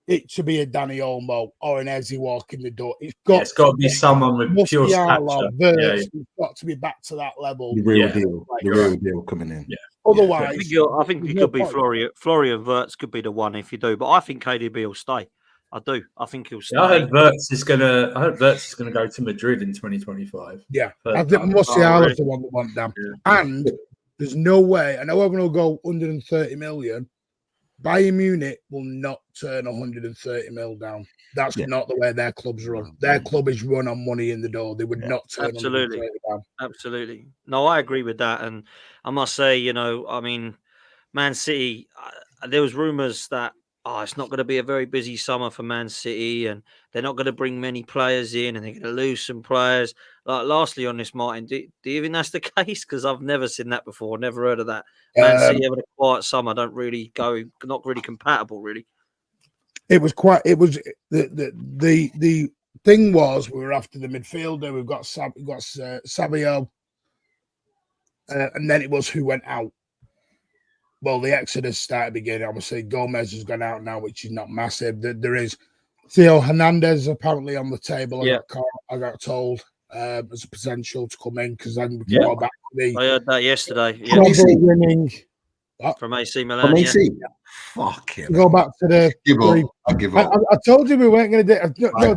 it should be a Danny Olmo or an Ezzy walking the door. It's got to be someone with pure stature. It's got to be back to that level. The real deal. The real deal coming in. Yeah. Otherwise, I think it could be Florian Wirtz could be the one if you do, but I think KDB will stay. I do. I think he'll stay. I heard Wirtz is gonna go to Madrid in 2025. Yeah, I think Musiala's the one that went down. Yeah. And there's no way. I know everyone will go 130 million. Bayern Munich will not turn 130 mil down. That's not the way their clubs run. Their club is run on money in the door. They would not turn 130 down. Absolutely. No, I agree with that. And I must say, I mean, Man City. There was rumours that. It's not going to be a very busy summer for Man City and they're not going to bring many players in and they're going to lose some players. Lastly on this, Martin, do you think that's the case? Because I've never seen that before, never heard of that. Man City having a quiet summer, not really compatible, really. It was the thing was we were after the midfielder, we've got Savio, and then it was who went out. Well, the exodus started beginning. Obviously, Gomez has gone out now, which is not massive. There is Theo Hernandez apparently on the table. I got told as a potential to come in because then we can go back to the. I heard that yesterday. Winning from AC Milan. From AC. Fuck it. Go back to the. I give up. I told you we weren't going to do. No,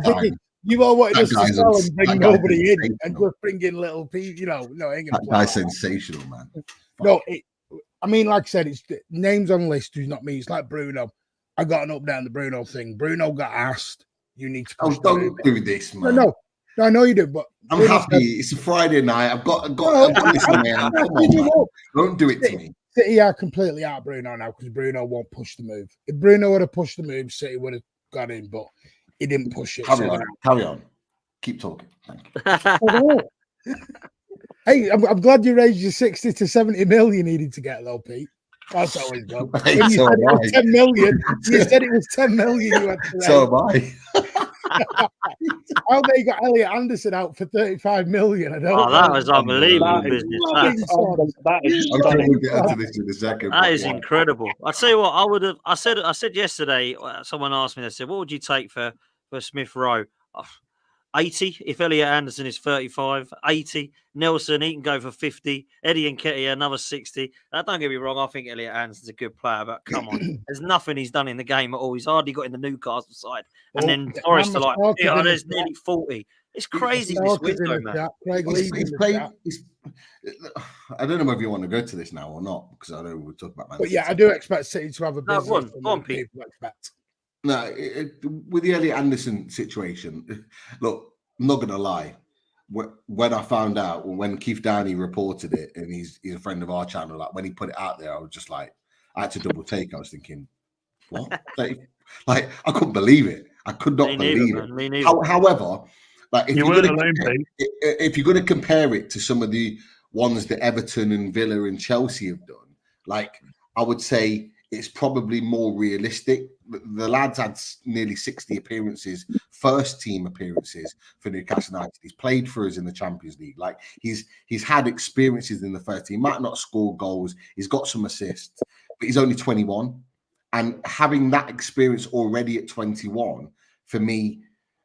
you all wanted us to sell and bring nobody in and just bring in little people. No, ain't gonna. That guy's sensational, man. No. I mean, like I said, it's names on the list do not mean it's like Bruno. I got an up down the Bruno thing. Bruno got asked, you need to push don't do this, man. No, I know you do, but I'm happy. It's a Friday night. I've got this in my hand. Come on, man. Don't do it to me. City are completely out of Bruno now because Bruno won't push the move. If Bruno would have pushed the move, City would have got in, but he didn't push it. Carry on. Keep talking. Thank you. Hey, I'm glad you raised your 60 to 70 mil you needed to get, though, Pete. That's always good. When you said it was 10 million, you said it was 10 million. You had to so am I. How they got Elliot Anderson out for 35 million? I don't know. That was unbelievable business. That is incredible. I tell you what, I said yesterday. Someone asked me. They said, "What would you take for Smith Rowe?" 80 if Elliot Anderson is 35, 80. Nelson, he can go for 50. Eddie Nketiah, another 60. Don't get me wrong, I think Elliot Anderson's a good player, but come on. There's nothing he's done in the game at all. He's hardly got in the Newcastle side. And then Forest are like, there's nearly 40. It's crazy this window, man. He's played, I don't know whether you want to go to this now or not, because I know we'll talk about Man But City. yeah, I do expect City to have a business. Go on, Pete. No, with the Elliot Anderson situation, look, I'm not going to lie. When I found out, when Keith Downey reported it, and he's a friend of our channel, like when he put it out there, I was just like, I had to double take. I was thinking, what? Like, I couldn't believe it. I could not believe it. However, like if you're going to compare it to some of the ones that Everton and Villa and Chelsea have done, like I would say it's probably more realistic. The lad's had nearly 60 appearances, first team appearances for Newcastle United. He's played for us in the Champions League. Like he's had experiences in the first team. Might not score goals. He's got some assists, but he's only 21. And having that experience already at 21, for me,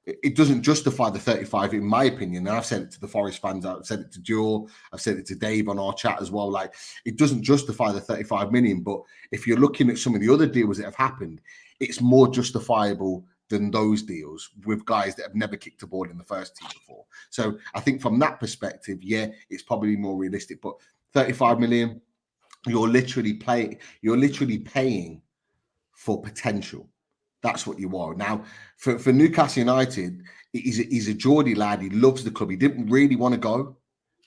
it doesn't justify the 35, in my opinion. And I've said it to the Forest fans. I've said it to Joe. I've said it to Dave on our chat as well. Like, it doesn't justify the 35 million. But if you're looking at some of the other deals that have happened, it's more justifiable than those deals with guys that have never kicked a ball in the first team before. So I think from that perspective, yeah, it's probably more realistic. But 35 million, you're literally paying for potential. That's what you are. Now, for Newcastle United, he's a Geordie lad. He loves the club. He didn't really want to go.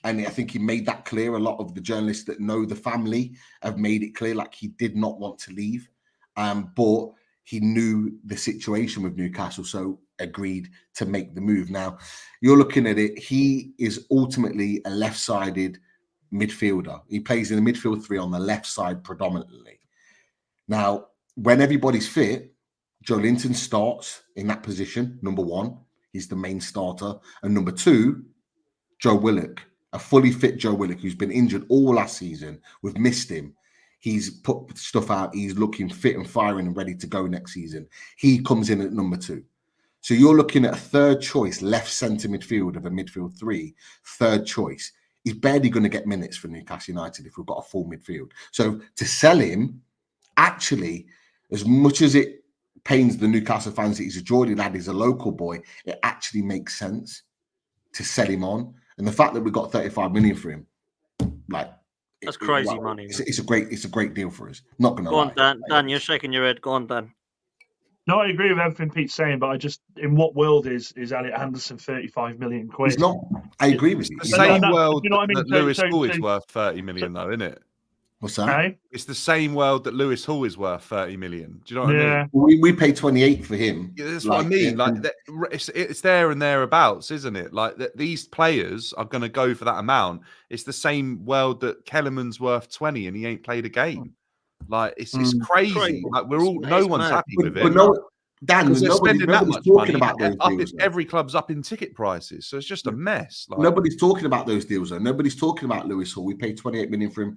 And I think he made that clear. A lot of the journalists that know the family have made it clear, like he did not want to leave. But he knew the situation with Newcastle, so agreed to make the move. Now, you're looking at it. He is ultimately a left-sided midfielder. He plays in the midfield three on the left side predominantly. Now, when everybody's fit, Joe Linton starts in that position, number one. He's the main starter. And number two, Joe Willock, a fully fit Joe Willock who's been injured all last season. We've missed him. He's put stuff out. He's looking fit and firing and ready to go next season. He comes in at number two. So you're looking at a third choice, left centre midfield of a midfield three, third choice. He's barely going to get minutes for Newcastle United if we've got a full midfield. So to sell him, actually, as much as it pains the Newcastle fans that he's a Geordie lad, he's a local boy, it actually makes sense to sell him on. And the fact that we got 35 million for him, like, that's crazy money. It's a great deal for us. Not gonna lie. Go on, Dan. You're shaking your head. Go on, Dan. No, I agree with everything Pete's saying, but I just, in what world is Elliot Anderson 35 million quid? He's not. I agree with you. It's the same world that Lewis Hall is worth 30 million, though, isn't it? What's that? Okay. It's the same world that Lewis Hall is worth 30 million. Do you know what I mean? We paid 28 for him. Yeah, that's what I mean. Like, it's there and thereabouts, isn't it? Like, these players are going to go for that amount. It's the same world that Kellerman's worth 20 and he ain't played a game. Like, it's crazy. Like, no one's happy with it. Dan, they're spending that much money. About those deals, every club's up in ticket prices, so it's just a mess. Like, nobody's talking about those deals, though. Nobody's talking about Lewis Hall. We paid 28 million for him.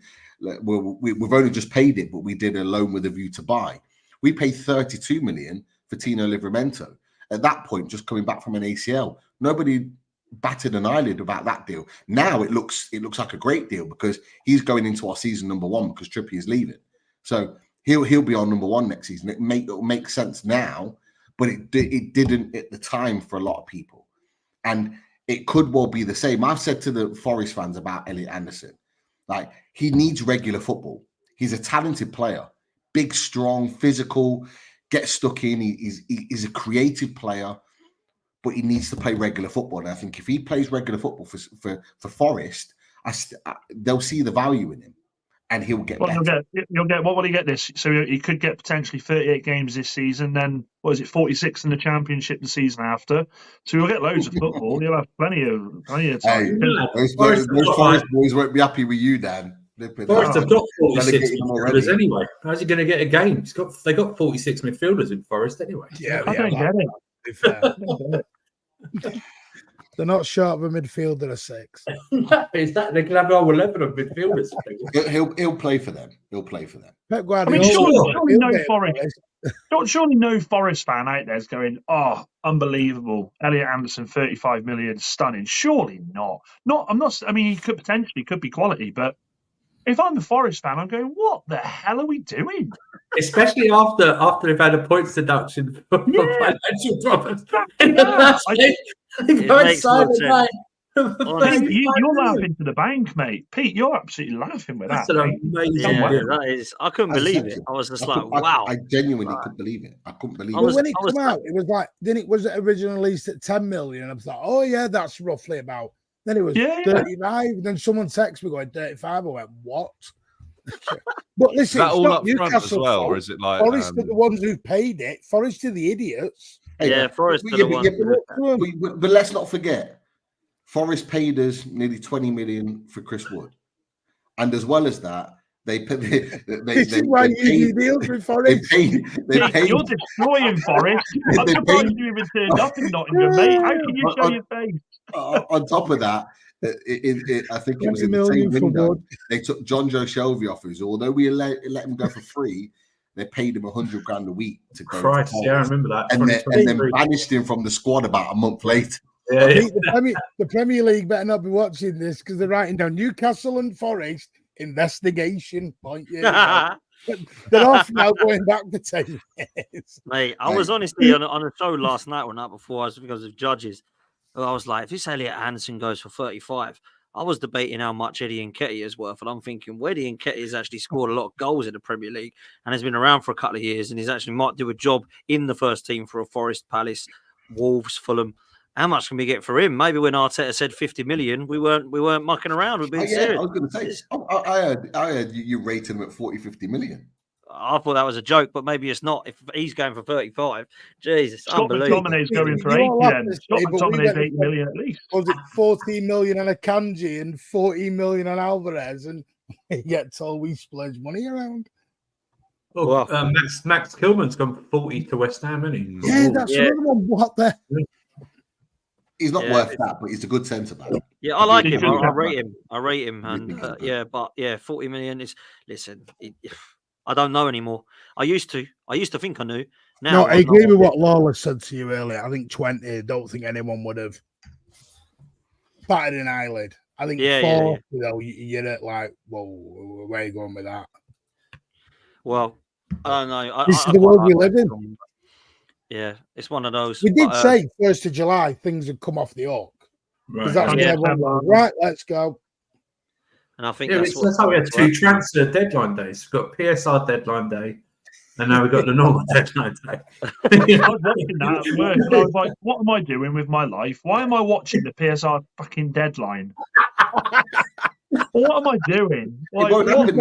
We've only just paid it, but we did a loan with a view to buy. We paid 32 million for Tino Livramento. At that point, just coming back from an ACL, nobody batted an eyelid about that deal. Now it looks like a great deal because he's going into our season number one because Trippier is leaving. So he'll be on number one next season. It'll make sense now, but it didn't at the time for a lot of people. And it could well be the same. I've said to the Forest fans about Elliot Anderson, like, he needs regular football. He's a talented player, big, strong, physical, gets stuck in. He's a creative player, but he needs to play regular football. And I think if he plays regular football for Forest, they'll see the value in him. And he'll get better. He'll get. What will he get this? So he could get potentially 38 games this season. Then what is it? 46 in the Championship the season after. So he'll get loads of football. He'll have plenty of time. Those Forest boys won't be happy with you, Dan. Forest have got 46 midfielders anyway. How's he going to get a game? They got 46 midfielders in Forest anyway. Yeah, I don't get it. They're not sharp of a midfielder of 6. Is that they can have all 11 of midfielders? He'll play for them. He'll play for them. Pep Guardiola. I mean, surely no Forest. surely no Forest fan out there is going, "Oh, unbelievable! Elliot Anderson, 35 million, stunning." Surely not. I'm not. I mean, he could potentially be quality, but if I'm a Forest fan, I'm going, "What the hell are we doing?" Especially after they've had a points deduction for financial problems. You're laughing to the bank, mate. Pete, you're absolutely laughing with that. Amazing. That is. I couldn't believe it. I was just wow. I genuinely couldn't believe it. I couldn't believe it. When it came out, it was like, was it originally released at 10 million? I was like, oh yeah, that's roughly about. Then it was 35. Then someone texted me going 35. I went, what? But listen, is that all up front as well, or is it like Forest are the ones who paid it? Forest are the idiots. Forest are the ones. But let's not forget, Forest paid us nearly 20 million for Chris Wood, and as well as that, they paid. Deals with Forest. You're destroying Forest. I'm surprised you even turned up in Nottingham, mate. How can you show your face? On top of that, I think it was in the same window. They took John Joe Shelby off us, although we let him go for free. They paid him $100,000 a week to go. Christ, I remember that. And then banished him from the squad about a month later. Yeah. I think the Premier League better not be watching this because they're writing down Newcastle and Forest investigation. Point. Yeah, they're off now, going back to 10 years. Mate, I was honestly on a show last night or night before, because of judges. I was like, if this Elliot Anderson goes for 35, I was debating how much Eddie Nketiah is worth, and I'm thinking, Eddie Nketiah has actually scored a lot of goals in the Premier League and has been around for a couple of years, and he's actually might do a job in the first team for a Forest, Palace, Wolves, Fulham. How much can we get for him? Maybe when Arteta said 50 million, we weren't mucking around. We've been serious. I was going to say, I heard you rated him at 40-50 million. I thought that was a joke, but maybe it's not. If he's going for 35, Jesus, Scott McTominay's going for 80 then. Scott McTominay's 80 million at least. Was it 14 million on Akanji and 14 million on Alvarez, and we get told we splurge money around? Oh, Max Kilman's gone for 40 to West Ham, isn't he? Yeah, that's another one. What the? He's not worth that, but he's a good centre back. Yeah, I like him. I rate him. And 40 million is. Listen, I don't know anymore. I used to think I knew. Now I agree with what Lawler said to you earlier. I think 20. I don't think anyone would have batted an eyelid. I think 40, though, you're at like, whoa, where are you going with that? Well, I don't know. This is the world we live in. Yeah, it's one of those. We did say 1st of July things would come off the hook. Right. That's right, let's go. And I think that's how we had 2 transfer deadline days. We've got PSR deadline day, and now we've got the normal deadline day. I was watching that at work, and I was like, what am I doing with my life? Why am I watching the PSR fucking deadline? What am I doing? Like, Everton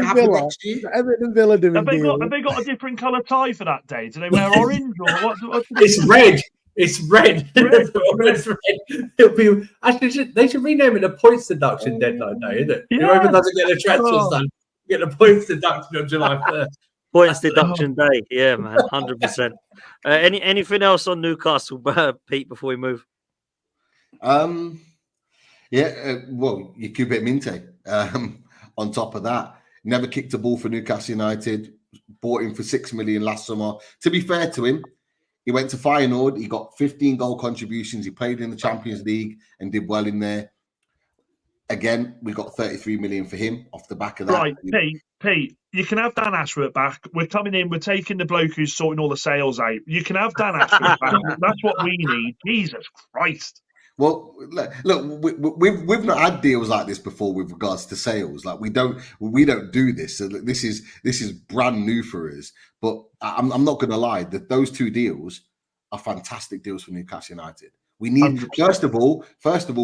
and Villa doing have they got a different colour tie for that day? Do they wear orange or what? It's red. It's red. Red. It'll be actually they should rename it the points deduction deadline day, isn't it? Yeah. Whoever doesn't get the transfers done, get the points deduction on July 1st. Points deduction day. Yeah, man, 100%. Anything else on Newcastle, Pete, before we move? Well, Yakubet Minte. On top of that, never kicked a ball for Newcastle United. Bought him for 6 million last summer. To be fair to him, he went to Feyenoord. He got 15 goal contributions. He played in the Champions League and did well in there. Again, we got 33 million for him off the back of that. Right, Pete, you can have Dan Ashworth back. We're coming in. We're taking the bloke who's sorting all the sales out. You can have Dan Ashworth back. That's what we need. Jesus Christ. Well, look, we've not had deals like this before with regards to sales. Like we don't do this. So this is brand new for us. But I'm not going to lie that those 2 deals are fantastic deals for Newcastle United. We need first of all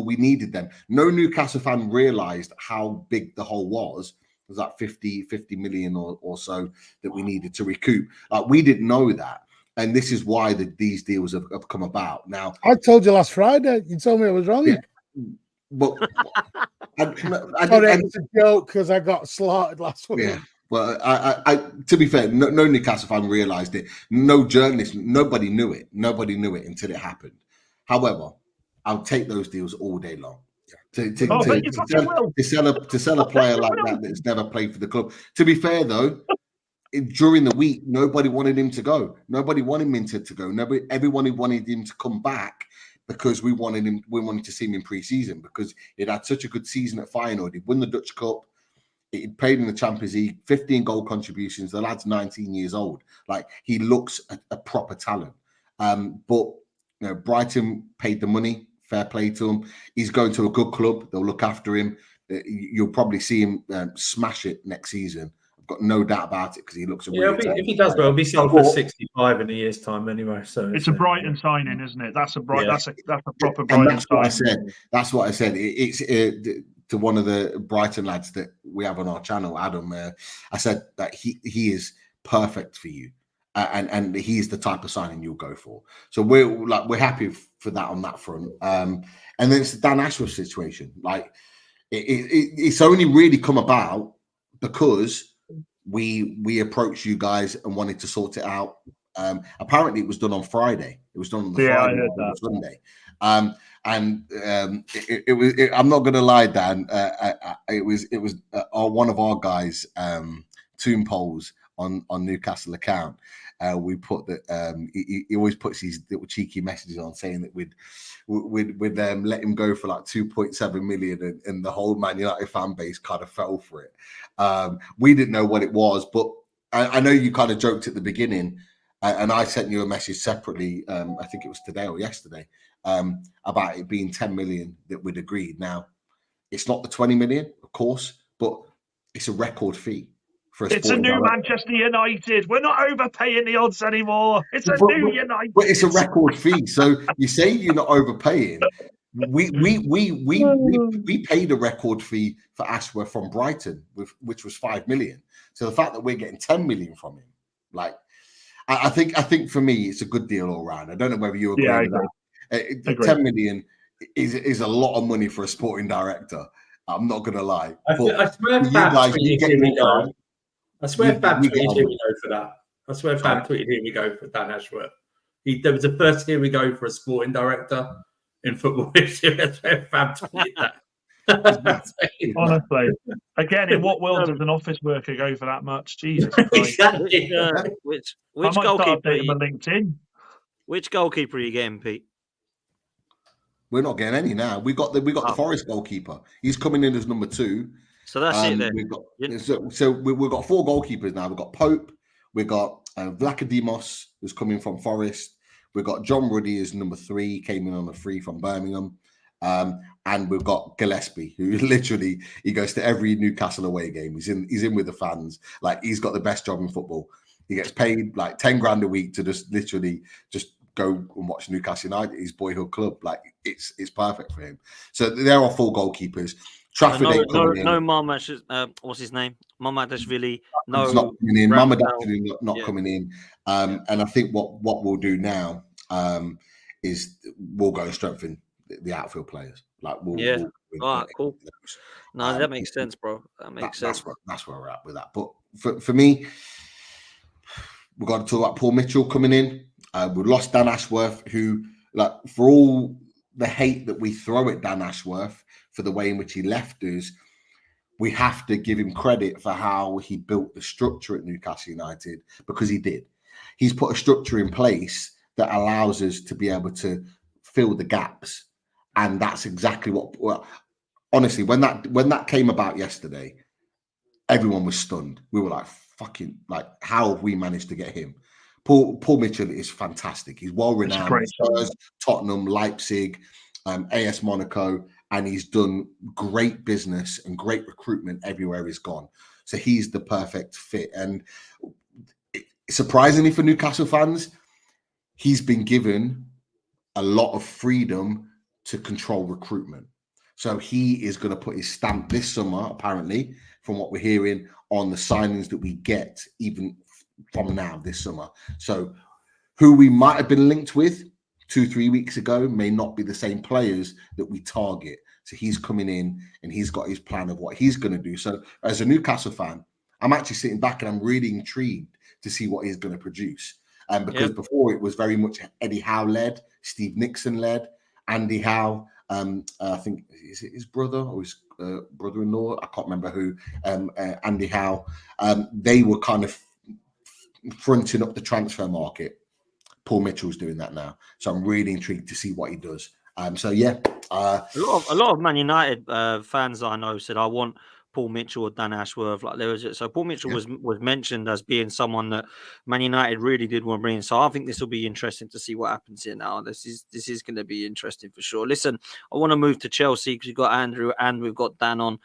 we needed them. No Newcastle fan realised how big the hole was. It was like 50 million or so that we needed to recoup. We didn't know that. And this is why these deals have come about. Now, I told you last Friday. You told me I was wrong. Yeah, but it's a joke because I got slaughtered last week. Yeah. Well, I to be fair, no Newcastle fan realised it. No journalist, nobody knew it. Nobody knew it until it happened. However, I'll take those deals all day long. To sell a player like that that's never played for the club. To be fair though, during the week, nobody wanted him to go. Nobody wanted Minter to go. Everyone wanted him to come back because we wanted to see him in pre-season because he'd had such a good season at Feyenoord. He'd won the Dutch Cup. He'd played in the Champions League, 15 goal contributions. The lad's 19 years old. Like, he looks a proper talent. But Brighton paid the money. Fair play to him. He's going to a good club. They'll look after him. You'll probably see him smash it next season. I've got no doubt about it because he looks a if he does well, he'll be sold for 65 in a year's time anyway. So it's a Brighton signing, isn't it? That's a proper and Brighton signing. That's what I said. It's to one of the Brighton lads that we have on our channel, Adam. I said that he is perfect for you. And he's the type of signing you'll go for. So we're happy for that on that front. And then it's the Dan Ashworth situation. Like it's only really come about because we approached you guys and wanted to sort it out. Apparently, it was done on Friday. It was done on the Friday, or Sunday. It was. I'm not going to lie, Dan. It was one of our guys' Toon polls on Newcastle account. We put that he always puts these little cheeky messages on saying that we'd let him go for like 2.7 million, and the whole Man United fan base kind of fell for it. We didn't know what it was, but I know you kind of joked at the beginning, and I sent you a message separately. I think it was today or yesterday about it being 10 million that we'd agreed. Now, it's not the 20 million, of course, but it's a record fee. It's a new Manchester United. We're not overpaying the odds anymore. It's a new United. But it's a record fee. So you say you're not overpaying. We paid a record fee for Ashworth from Brighton, which was 5 million. So the fact that we're getting 10 million from him, like, I think for me it's a good deal all round. I don't know whether you agree with that. 10 million is a lot of money for a sporting director. I'm not going to lie. I swear, Fab tweeted, here we go for that. I swear, Fab tweeted, here we go for Dan Ashworth. There was the first here we go for a sporting director in football history. I swear, Fab tweeted that. Honestly, again, in what world does an office worker go for that much? Jesus Christ. Exactly. Which goalkeeper? LinkedIn. Which goalkeeper are you getting, Pete? We're not getting any now. We got the Forest goalkeeper. He's coming in as number 2. So that's it then. We've got we've got 4 goalkeepers now. We've got Pope, we've got Vlachodimos, who's coming from Forest. We've got John Ruddy as number 3, came in on a free from Birmingham. And we've got Gillespie, who literally he goes to every Newcastle away game. He's in with the fans. Like, he's got the best job in football. He gets paid like 10 grand a week to just literally just go and watch Newcastle United, his boyhood club. Like, it's perfect for him. So there are 4 goalkeepers. Trafford no Mamad, what's his name? Mamadashvili. No, it's not coming in. Mamadashvili not coming in. And I think what we'll do now is we'll go and strengthen the outfield players. Like, all right, cool. No, that makes sense, bro. That makes sense. That's where we're at with that. But for me, we've got to talk about Paul Mitchell coming in. We lost Dan Ashworth, who, like, for all the hate that we throw at Dan Ashworth for the way in which he left us, we have to give him credit for how he built the structure at Newcastle United, because he did. He's put a structure in place that allows us to be able to fill the gaps. And that's exactly what, honestly, when that came about yesterday, everyone was stunned. We were like, fucking, like, how have we managed to get him? Paul Mitchell is fantastic. He's well renowned. Spurs, Tottenham, Leipzig, AS Monaco, and he's done great business and great recruitment everywhere he's gone. So he's the perfect fit. And surprisingly for Newcastle fans, he's been given a lot of freedom to control recruitment. So he is going to put his stamp this summer, apparently, from what we're hearing, on the signings that we get even from now this summer. So who we might have been linked with 2-3 weeks ago may not be the same players that we target. So he's coming in and he's got his plan of what he's going to do. So as a Newcastle fan, I'm actually sitting back and I'm really intrigued to see what he's going to produce. Because before it was very much Eddie Howe led, Steve Nixon led, Andy Howe, I think, is it his brother or his brother-in-law? I can't remember who, Andy Howe. They were kind of fronting up the transfer market. Paul Mitchell's doing that now, so I'm really intrigued to see what he does. So yeah, a lot of Man United fans I know said I want Paul Mitchell or Dan Ashworth. Like there was so Paul Mitchell was mentioned as being someone that Man United really did want to bring in. So I think this will be interesting to see what happens here now. This is going to be interesting for sure. Listen, I want to move to Chelsea because we've got Andrew and we've got Dan on.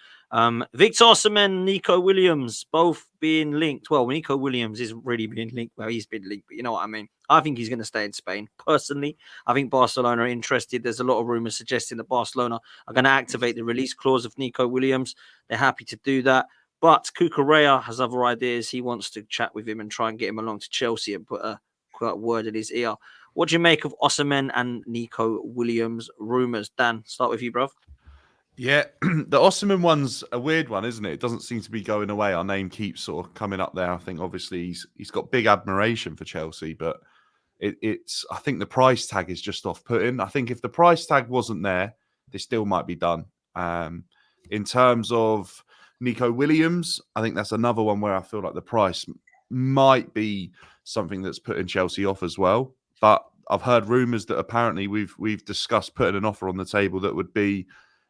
Victor Osimhen, Nico Williams, both being linked. Well, Nico Williams isn't really being linked. Well, he's been linked, but you know what I mean. I think he's going to stay in Spain. Personally, I think Barcelona are interested. There's a lot of rumours suggesting that Barcelona are going to activate the release clause of Nico Williams. They're happy to do that. But Cucurella has other ideas. He wants to chat with him and try and get him along to Chelsea and put a word in his ear. What do you make of Osimhen and Nico Williams rumours? Dan, start with you, bro. Yeah, the Osimhen one's a weird one, isn't it? It doesn't seem to be going away. Our name keeps sort of coming up there. I think obviously he's got big admiration for Chelsea, but it's I think the price tag is just off-putting. I think if the price tag wasn't there, they still might be done. In terms of Nico Williams, I think that's another one where I feel like the price might be something that's putting Chelsea off as well. But I've heard rumours that apparently we've discussed putting an offer on the table that would be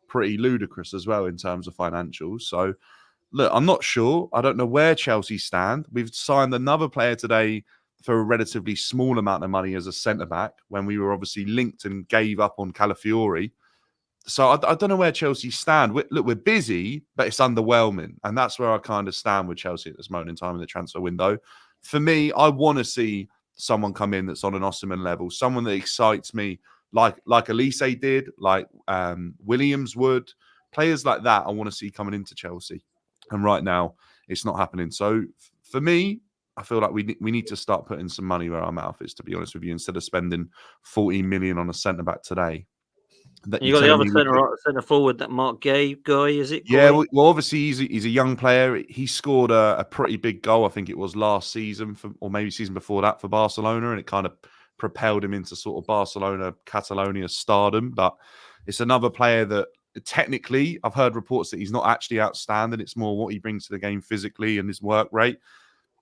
pretty ludicrous as well in terms of financials. So, look, I'm not sure. I don't know where Chelsea stand. We've signed another player today for a relatively small amount of money as a centre-back when we were obviously linked and gave up on Calafiori. So I don't know where Chelsea stand. We're busy, but it's underwhelming. And that's where I kind of stand with Chelsea at this moment in time in the transfer window. For me, I want to see someone come in that's on an Osimhen level, someone that excites me, like Elise did, like Williams would. Players like that I want to see coming into Chelsea. And right now, it's not happening. So for me, I feel like we need to start putting some money where our mouth is, to be honest with you, instead of spending 14 million on a centre-back today. You got the other centre forward, that Mark Gay guy, is it? Yeah, well, obviously he's a young player. He scored a pretty big goal, I think it was last season, or maybe season before that for Barcelona, and it kind of propelled him into sort of Barcelona, Catalonia stardom. But it's another player that technically, I've heard reports that he's not actually outstanding. It's more what he brings to the game physically and his work rate.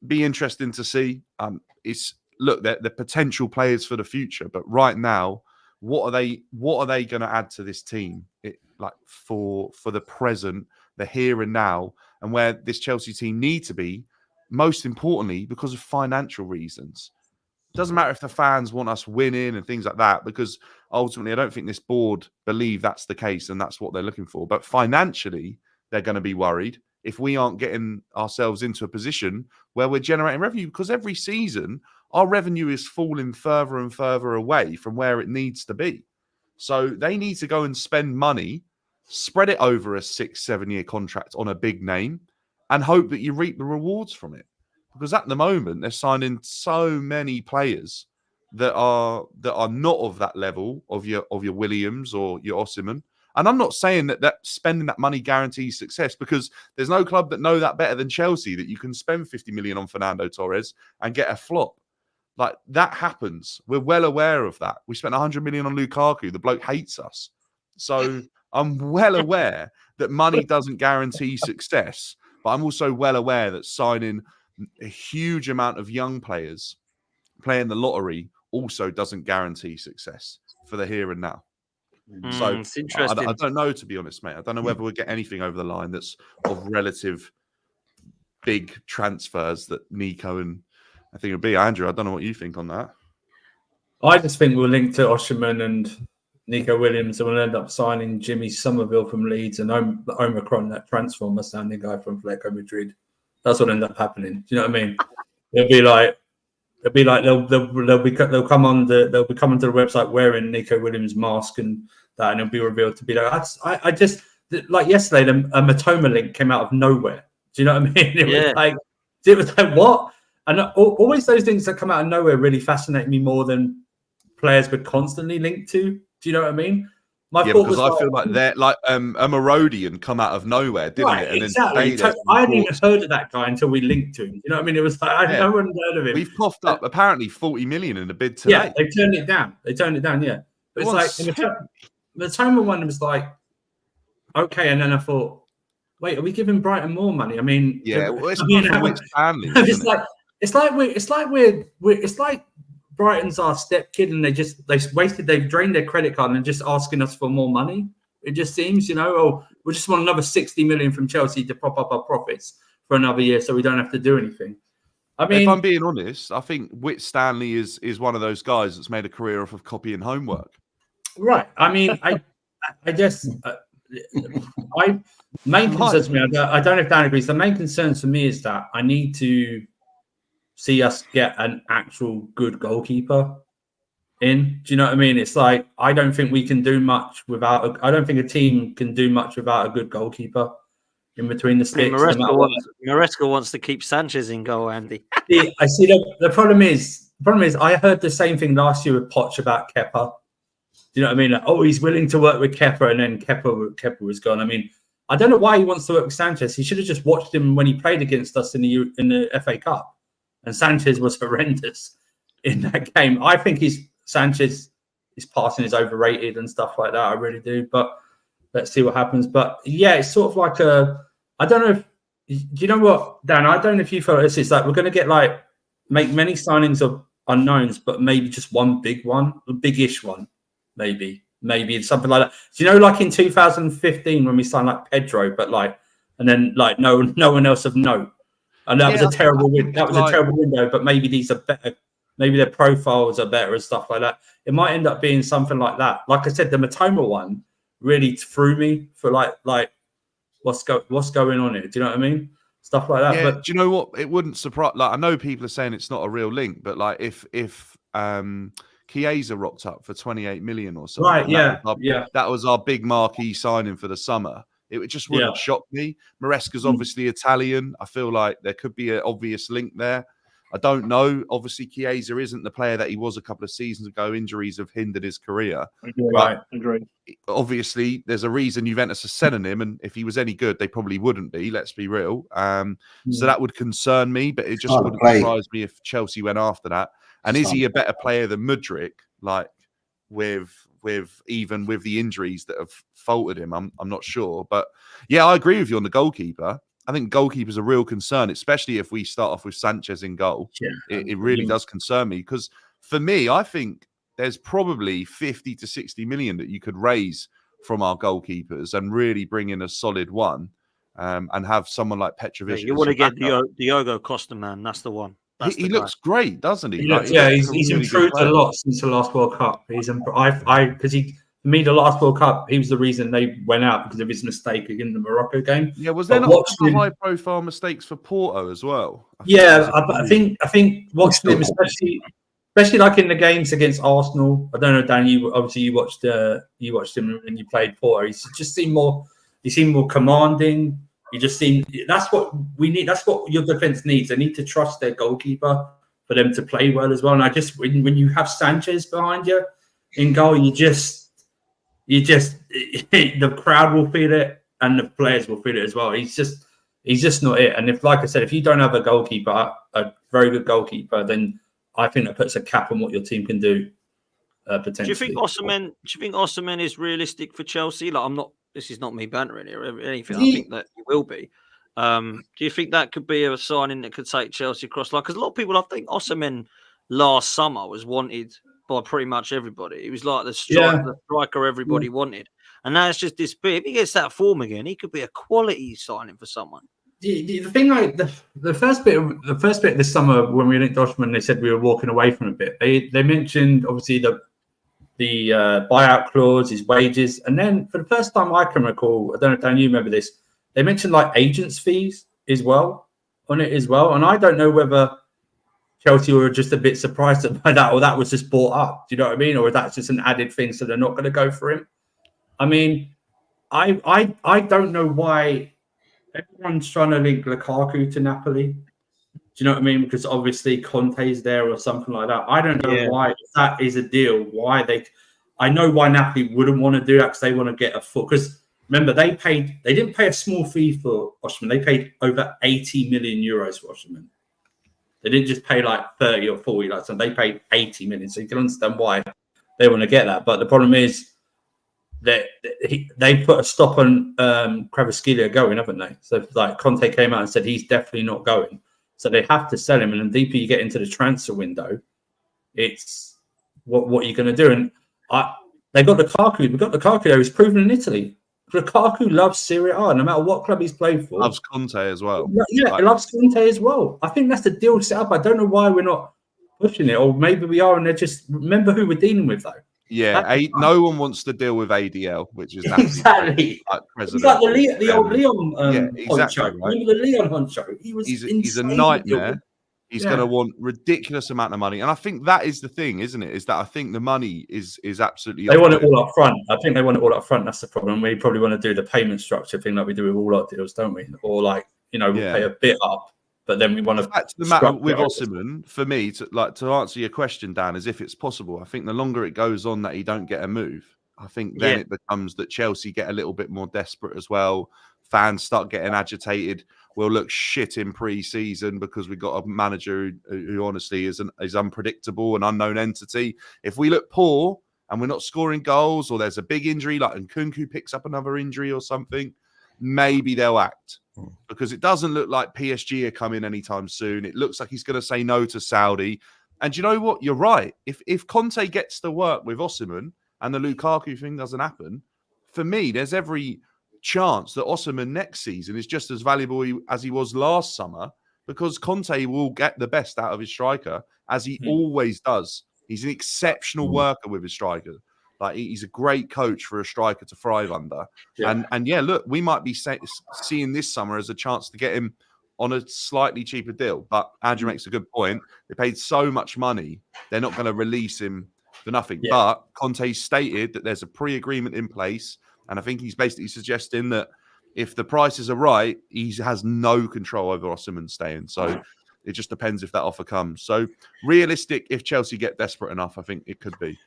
Be interesting to see. They're potential players for the future, but right now, what are they going to add to this team? For the present, the here and now, and where this Chelsea team need to be, most importantly, because of financial reasons. It doesn't matter if the fans want us winning and things like that, because ultimately I don't think this board believe that's the case and that's what they're looking for. But financially, they're going to be worried if we aren't getting ourselves into a position where we're generating revenue, because every season our revenue is falling further and further away from where it needs to be. So they need to go and spend money, spread it over a 6-7 year contract on a big name, and hope that you reap the rewards from it. Because at the moment, they're signing so many players that are not of that level of your Williams or your Osimhen. And I'm not saying that spending that money guarantees success, because there's no club that know that better than Chelsea, that you can spend 50 million on Fernando Torres and get a flop. Like, that happens. We're well aware of that. We spent 100 million on Lukaku. The bloke hates us. So I'm well aware that money doesn't guarantee success, but I'm also well aware that signing a huge amount of young players playing the lottery also doesn't guarantee success for the here and now. So it's interesting. I don't know, to be honest, mate. I don't know whether we'll get anything over the line that's of relative big transfers that Nico and I think it'll be Andrew. I don't know what you think on that. I just think we'll link to Osimhen and Nico Williams, and we'll end up signing Jimmy Somerville from Leeds and Omicron, that transformer standing guy from Atletico Madrid. That's what end up happening. Do you know what I mean? It'll be like they'll come onto the website wearing Nico Williams' mask and that, and it'll be revealed to be like, I just, like yesterday, a Matoma link came out of nowhere. Do you know what I mean? It was like what? And always those things that come out of nowhere really fascinate me more than players we're constantly linked to. Do you know what I mean? Because I feel like they're like a Marodian come out of nowhere, didn't it? And exactly. I hadn't even heard of that guy until we linked to him. You know what I mean? It was like no one heard of him. We've coughed up apparently 40 million in a bid today. Yeah, they turned it down. Yeah. But it's like the Toma one was like, okay, and then I thought, wait, are we giving Brighton more money? I mean, yeah, well, it's Stanley. It's like It's like Brighton's our step kid, and they've drained their credit card and they're just asking us for more money. It just seems, we just want another 60 million from Chelsea to prop up our profits for another year, so we don't have to do anything. I mean, if I'm being honest, I think Whit Stanley is one of those guys that's made a career off of copying homework. Right. I mean, I just main concerns for me. I don't know if Dan agrees. The main concerns for me is that I need to see us get an actual good goalkeeper in. Do you know what I mean? It's like I don't think we can do much without. I don't think a team can do much without a good goalkeeper in between the sticks. Maresca wants to keep Sanchez in goal, Andy. I see. The problem is I heard the same thing last year with Poch about Kepa. Do you know what I mean? Like, oh, he's willing to work with Kepa, and then Kepa was gone. I mean, I don't know why he wants to work with Sanchez. He should have just watched him when he played against us in the FA Cup, and Sanchez was horrendous in that game. I think Sanchez is passing is overrated and stuff like that. I really do, but let's see what happens. But yeah, it's sort of like I don't know if do you know what, Dan? I don't know if you feel this. It's like we're going to make many signings of unknowns, but maybe just one big one, a big-ish one. Maybe it's something like that. Do you know, like in 2015 when we signed like Pedro, but and then no one else of note, and that was a terrible window. But maybe these are better. Maybe their profiles are better and stuff like that. It might end up being something like that. Like I said, the Matoma one really threw me for like what's going on here. Do you know what I mean? Stuff like that. Yeah, but do you know what? It wouldn't surprise. Like I know people are saying it's not a real link, but like if Chiesa rocked up for 28 million or something. Right, that was our big marquee signing for the summer. It just wouldn't shock me. Maresca's obviously Italian. I feel like there could be an obvious link there. I don't know. Obviously, Chiesa isn't the player that he was a couple of seasons ago. Injuries have hindered his career. Agree. Obviously, there's a reason Juventus are selling him, and if he was any good, they probably wouldn't be. Let's be real. So that would concern me, but it just wouldn't surprise me if Chelsea went after that. And is he a better player than Mudryk? Like with the injuries that have faltered him, I'm not sure. But yeah, I agree with you on the goalkeeper. I think goalkeeper's a real concern, especially if we start off with Sanchez in goal. Yeah, it really does concern me because for me, I think there's probably 50 to 60 million that you could raise from our goalkeepers and really bring in a solid one and have someone like Petrovic. Yeah, you want to get Diogo Costa, man. That's the one. He looks great, doesn't he? He's improved a lot since the last World Cup. Because for me, the last World Cup, he was the reason they went out because of his mistake in the Morocco game. Yeah, was there not high-profile mistakes for Porto as well? I think watching him, especially like in the games against Arsenal. I don't know, Dan. You watched him when you played Porto. He just seemed more. He seemed more commanding. You just seem that's what we need. That's what your defense needs. They need to trust their goalkeeper for them to play well as well. And I just when you have Sanchez behind you in goal, you just the crowd will feel it and the players will feel it as well. He's just not it. And if you don't have a goalkeeper, a very good goalkeeper, then I think that puts a cap on what your team can do. Potentially. Do you think Osimhen is realistic for Chelsea? Like this is not me bantering here or anything. I think that he will be. Do you think that could be a signing that could take Chelsea across? Because a lot of people, I think Osimhen last summer was wanted by pretty much everybody. He was like the striker everybody wanted. And now it's just this bit. If he gets that form again, he could be a quality signing for someone. The thing, the first bit of this summer when we linked Osimhen, they said we were walking away from a bit. They mentioned obviously the buyout clause, his wages, and then for the first time I can recall, I don't know if Dan, you remember this, they mentioned like agents' fees as well on it as well. And I don't know whether Chelsea were just a bit surprised by that, or that was just bought up. Do you know what I mean? Or that's just an added thing, so they're not going to go for him. I mean, I don't know why everyone's trying to link Lukaku to Napoli. Do you know what I mean? Because obviously Conte's there or something like that. I don't know why, if that is a deal, I know why Napoli wouldn't want to do that because they want to get a foot. Because remember, they didn't pay a small fee for Osimhen. They paid over 80 million euros for Osimhen. They didn't just pay like 30 or 40, like so they paid 80 million. So you can understand why they want to get that. But the problem is that they put a stop on Kvaratskhelia going, haven't they? So like Conte came out and said he's definitely not going. So they have to sell him. And the deeper you get into the transfer window, it's what you're going to do. And they got Lukaku. We've got Lukaku there. He's proven in Italy. Lukaku loves Serie A, no matter what club he's played for. Loves Conte as well. Yeah, he loves Conte as well. I think that's the deal set up. I don't know why we're not pushing it, or maybe we are, and they're just remember who we're dealing with, though. Yeah, no one wants to deal with ADL, which is exactly. It's like the old Leon. Yeah, exactly. Honcho. Right? Remember the Leon Honcho? He's a nightmare. He's going to want ridiculous amount of money, and I think that is the thing, isn't it? Is that I think the money is absolutely. They want it all up front. I think they want it all up front. That's the problem. We probably want to do the payment structure thing like we do with all our deals, don't we? Or like we'll pay a bit up, but then we want to. That's the matter with Osimhen. For me, to answer your question, Dan, is if it's possible. I think the longer it goes on that he don't get a move, I think then it becomes that Chelsea get a little bit more desperate as well. Fans start getting agitated. We'll look shit in pre-season because we got a manager who honestly is unpredictable, an unknown entity. If we look poor and we're not scoring goals, or there's a big injury like Nkunku picks up another injury or something, maybe they'll act, because it doesn't look like PSG are coming anytime soon. It looks like he's going to say no to Saudi. And you know what? You're right. If Conte gets to work with Osimhen and the Lukaku thing doesn't happen, for me, there's every chance that Osimhen next season is just as valuable as he was last summer, because Conte will get the best out of his striker, as he always does. He's an exceptional worker with his striker. Like, he's a great coach for a striker to thrive under. Yeah. And look, we might be seeing this summer as a chance to get him on a slightly cheaper deal. But Andrew makes a good point. They paid so much money, they're not going to release him for nothing. Yeah. But Conte stated that there's a pre-agreement in place. And I think he's basically suggesting that if the prices are right, he has no control over Osimhen staying. So it just depends if that offer comes. So realistic, if Chelsea get desperate enough, I think it could be.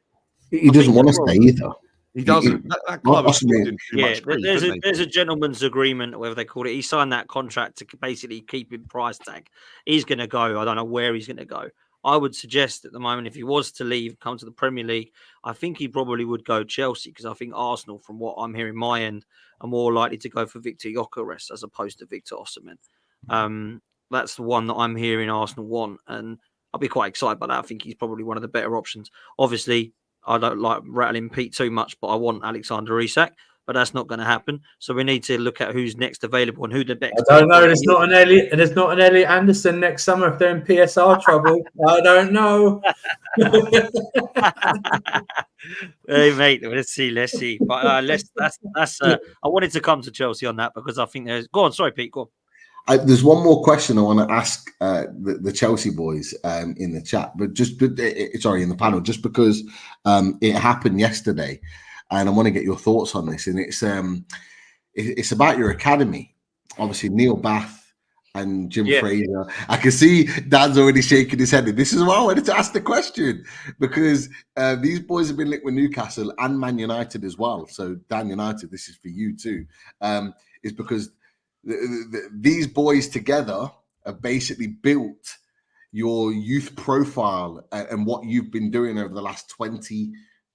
He doesn't want to stay either. He doesn't. That club is doing too much grief, there's a gentleman's agreement, whatever they call it. He signed that contract to basically keep him price tag. He's going to go. I don't know where he's going to go. I would suggest at the moment, if he was to leave, come to the Premier League, I think he probably would go Chelsea, because I think Arsenal, from what I'm hearing my end, are more likely to go for Victor Gyökeres as opposed to Victor Osimhen. That's the one that I'm hearing Arsenal want, and I'll be quite excited by that. I think he's probably one of the better options. Obviously, I don't like rattling Pete too much, but I want Alexander Isak. But that's not going to happen. So we need to look at who's next available and who the next. I don't know. There's not an Elliot Anderson next summer if they're in PSR trouble. I don't know. Hey mate, let's see. But I wanted to come to Chelsea on that because I think there's. Go on, sorry, Pete. Go on. There's one more question I want to ask the Chelsea boys in the chat, sorry, in the panel, just because it happened yesterday. And I want to get your thoughts on this. And it's about your academy. Obviously, Neil Bath and Jim Fraser. I can see Dan's already shaking his head. This is why I wanted to ask the question, because these boys have been linked with Newcastle and Man United as well. So, Dan United, this is for you too. Is because these boys together have basically built your youth profile and what you've been doing over the last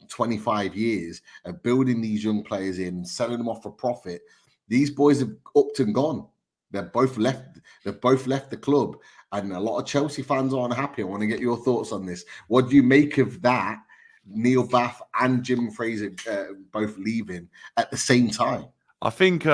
25 years of building these young players in, selling them off for profit. These boys have upped and gone. They've both left the club, and a lot of Chelsea fans aren't happy. I want to get your thoughts on this. What do you make of that? Neil Bath and Jim Fraser both leaving at the same time. I think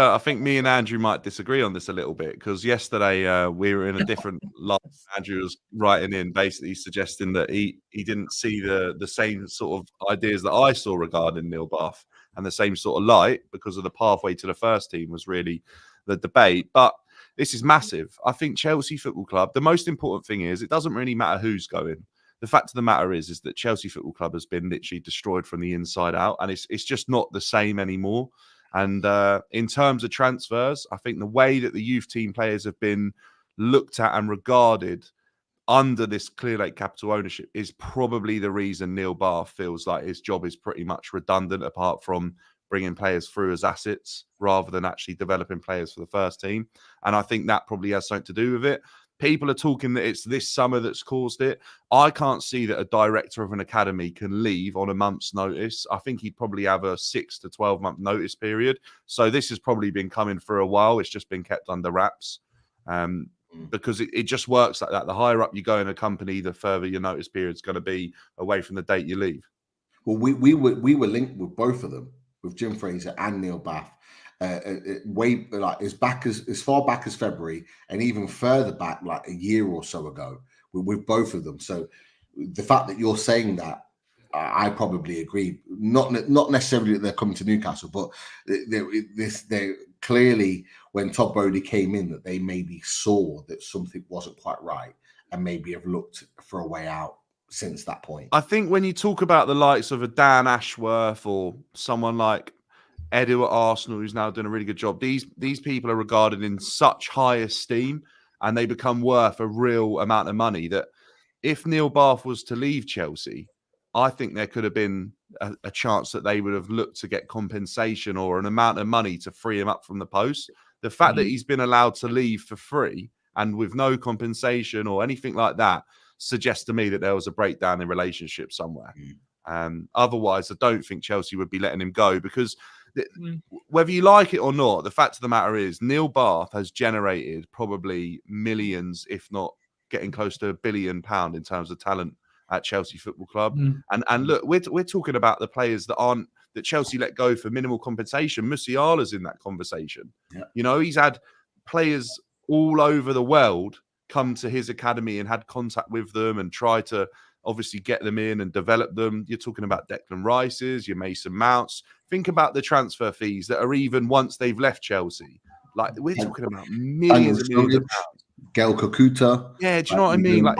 me and Andrew might disagree on this a little bit, because yesterday we were in a different light. Andrew was writing in basically suggesting that he didn't see the same sort of ideas that I saw regarding Neil Bath, and the same sort of light, because of the pathway to the first team was really the debate. But this is massive. I think Chelsea Football Club, the most important thing is it doesn't really matter who's going. The fact of the matter is that Chelsea Football Club has been literally destroyed from the inside out, and it's just not the same anymore. And in terms of transfers, I think the way that the youth team players have been looked at and regarded under this Clearlake Capital ownership is probably the reason Neil Bath feels like his job is pretty much redundant, apart from bringing players through as assets rather than actually developing players for the first team. And I think that probably has something to do with it. People are talking that it's this summer that's caused it. I can't see that a director of an academy can leave on a month's notice. I think he'd probably have a 6 to 12 month notice period. So this has probably been coming for a while. It's just been kept under wraps. because it just works like that. The higher up you go in a company, the further your notice period is going to be away from the date you leave. Well, we were linked with both of them, with Jim Fraser and Neil Bath, way like as far back as February, and even further back, like a year or so ago, with both of them. So the fact that you're saying that, I probably agree. Not necessarily that they're coming to Newcastle, but they clearly, when Todd Bowley came in, that they maybe saw that something wasn't quite right and maybe have looked for a way out since that point. I think when you talk about the likes of a Dan Ashworth or someone like Edu at Arsenal, who's now doing a really good job, these people are regarded in such high esteem, and they become worth a real amount of money that if Neil Bath was to leave Chelsea, I think there could have been a chance that they would have looked to get compensation or an amount of money to free him up from the post. The fact that he's been allowed to leave for free and with no compensation or anything like that suggests to me that there was a breakdown in relationship somewhere. Otherwise, I don't think Chelsea would be letting him go, because whether you like it or not, the fact of the matter is Neil Bath has generated probably millions, if not getting close to £1 billion in terms of talent at Chelsea Football Club. And look, we're talking about the players that Chelsea let go for minimal compensation. Musiala's in that conversation. Yeah. You know, he's had players all over the world come to his academy and had contact with them and try to obviously get them in and develop them. You're talking about Declan Rice's, your Mason Mounts. Think about the transfer fees that are even once they've left Chelsea. Like, we're talking about millions and millions of pounds. Gael Kakuta. Yeah, do you know what I mean? Like,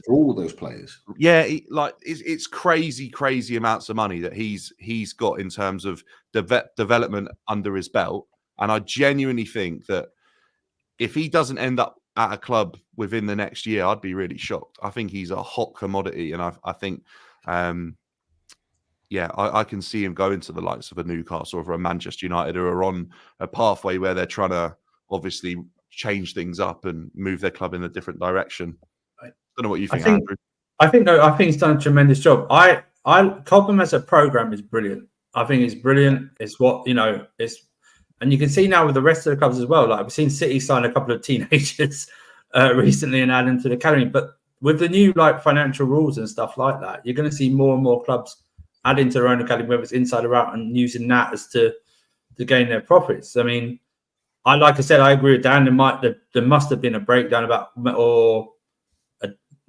all those players. Yeah, it's crazy amounts of money that he's got in terms of development under his belt. And I genuinely think that if he doesn't end up at a club within the next year, I'd be really shocked. I think he's a hot commodity, and I think, I can see him going to the likes of a Newcastle or a Manchester United, who are on a pathway where they're trying to obviously change things up and move their club in a different direction. I don't know what you think, Andrew. I think he's done a tremendous job. Cobham as a program is brilliant. I think it's brilliant. It's what, and you can see now with the rest of the clubs as well. Like, we've seen City sign a couple of teenagers recently and add them to the academy. But with the new financial rules and stuff like that, you're going to see more and more clubs adding to their own academy, whether it's inside or out, and using that as to gain their profits. I mean, like I said, I agree with Dan. There must have been a breakdown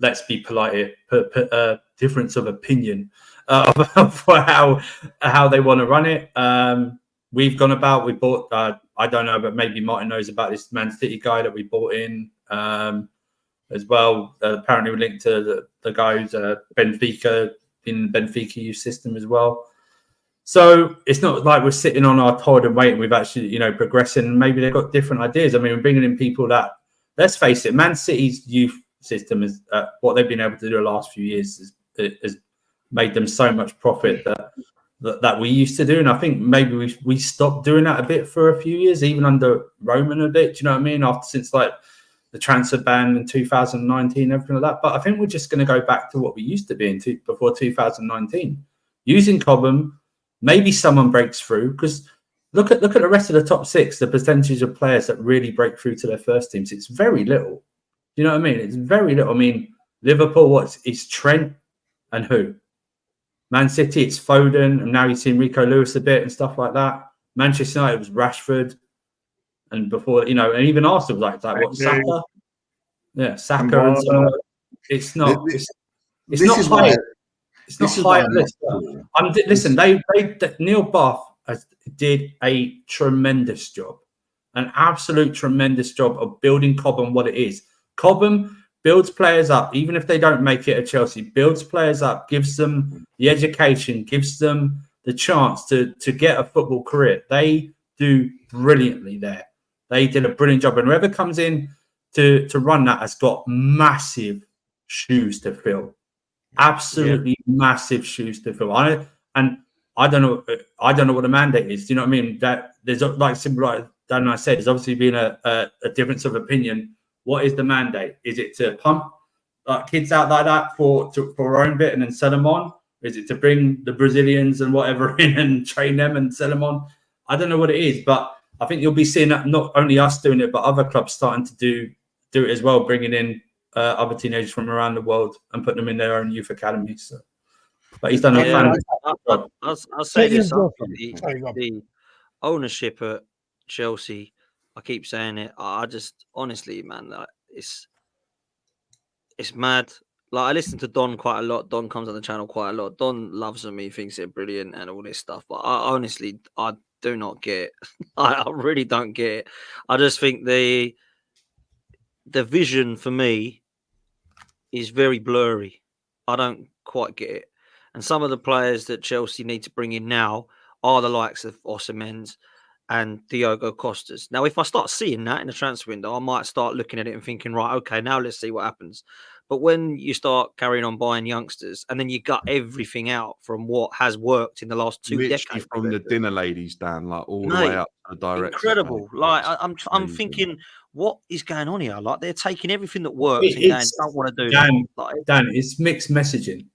let's be polite here, a difference of opinion for how they want to run it. We bought, I don't know, but maybe Martin knows about this Man City guy that we bought in as well. Apparently, we're linked to the guy who's Benfica, in Benfica youth system as well. So it's not like we're sitting on our toilet and waiting. We've actually, progressing. Maybe they've got different ideas. I mean, we're bringing in people that, let's face it, Man City's youth system is what they've been able to do the last few years has made them so much profit that we used to do. And I think maybe we stopped doing that a bit for a few years, even under Roman a bit. Do you know what I mean? Since like the transfer ban in 2019, everything like that. But I think we're just going to go back to what we used to be before 2019, using Cobham. Maybe someone breaks through, because look at the rest of the top six, the percentage of players that really break through to their first teams. It's very little. You know what I mean? It's very little. I mean, Liverpool, it's Trent and who? Man City, it's Foden, and now you've seen Rico Lewis a bit and stuff like that. Manchester United was Rashford, and before, and even Arsenal was like what, Saka? Yeah, Saka and so on. It's not. It's not high. It's not high on this. Listen, Neil Bath did a tremendous job, an absolute tremendous job of building Cobham what it is. Cobham builds players up, even if they don't make it at Chelsea, builds players up, gives them the education, gives them the chance to get a football career. They do brilliantly there. They did a brilliant job. And whoever comes in to run that has got massive shoes to fill. Absolutely massive shoes to fill. I don't know what the mandate is. Do you know what I mean? That there's, like Dan and I said, there's obviously been a difference of opinion. What is the mandate? Is it to pump kids out like that for our own bit and then sell them on? Is it to bring the Brazilians and whatever in and train them and sell them on? I don't know what it is, but I think you'll be seeing that, not only us doing it, but other clubs starting to do do it as well, bringing in other teenagers from around the world and putting them in their own youth academies. So, but he's done a fantastic job. I'll say this: the ownership at Chelsea. I keep saying it. I just honestly, man, like, it's mad. Like, I listen to Don quite a lot. Don comes on the channel quite a lot. Don loves them. He thinks they're brilliant and all this stuff. But I honestly do not get it. I really don't get it. I just think the vision for me is very blurry. I don't quite get it. And some of the players that Chelsea need to bring in now are the likes of Osimhen and Diogo Costas. Now, if I start seeing that in the transfer window, I might start looking at it and thinking, right, okay, now let's see what happens. But when you start carrying on buying youngsters and then you gut everything out from what has worked in the last 2 decades. From the dinner ladies, Dan, like all the way up to the director. Incredible. Like, I'm thinking, what is going on here? Like, they're taking everything that works and going, don't want to do that. Dan, it's mixed messaging.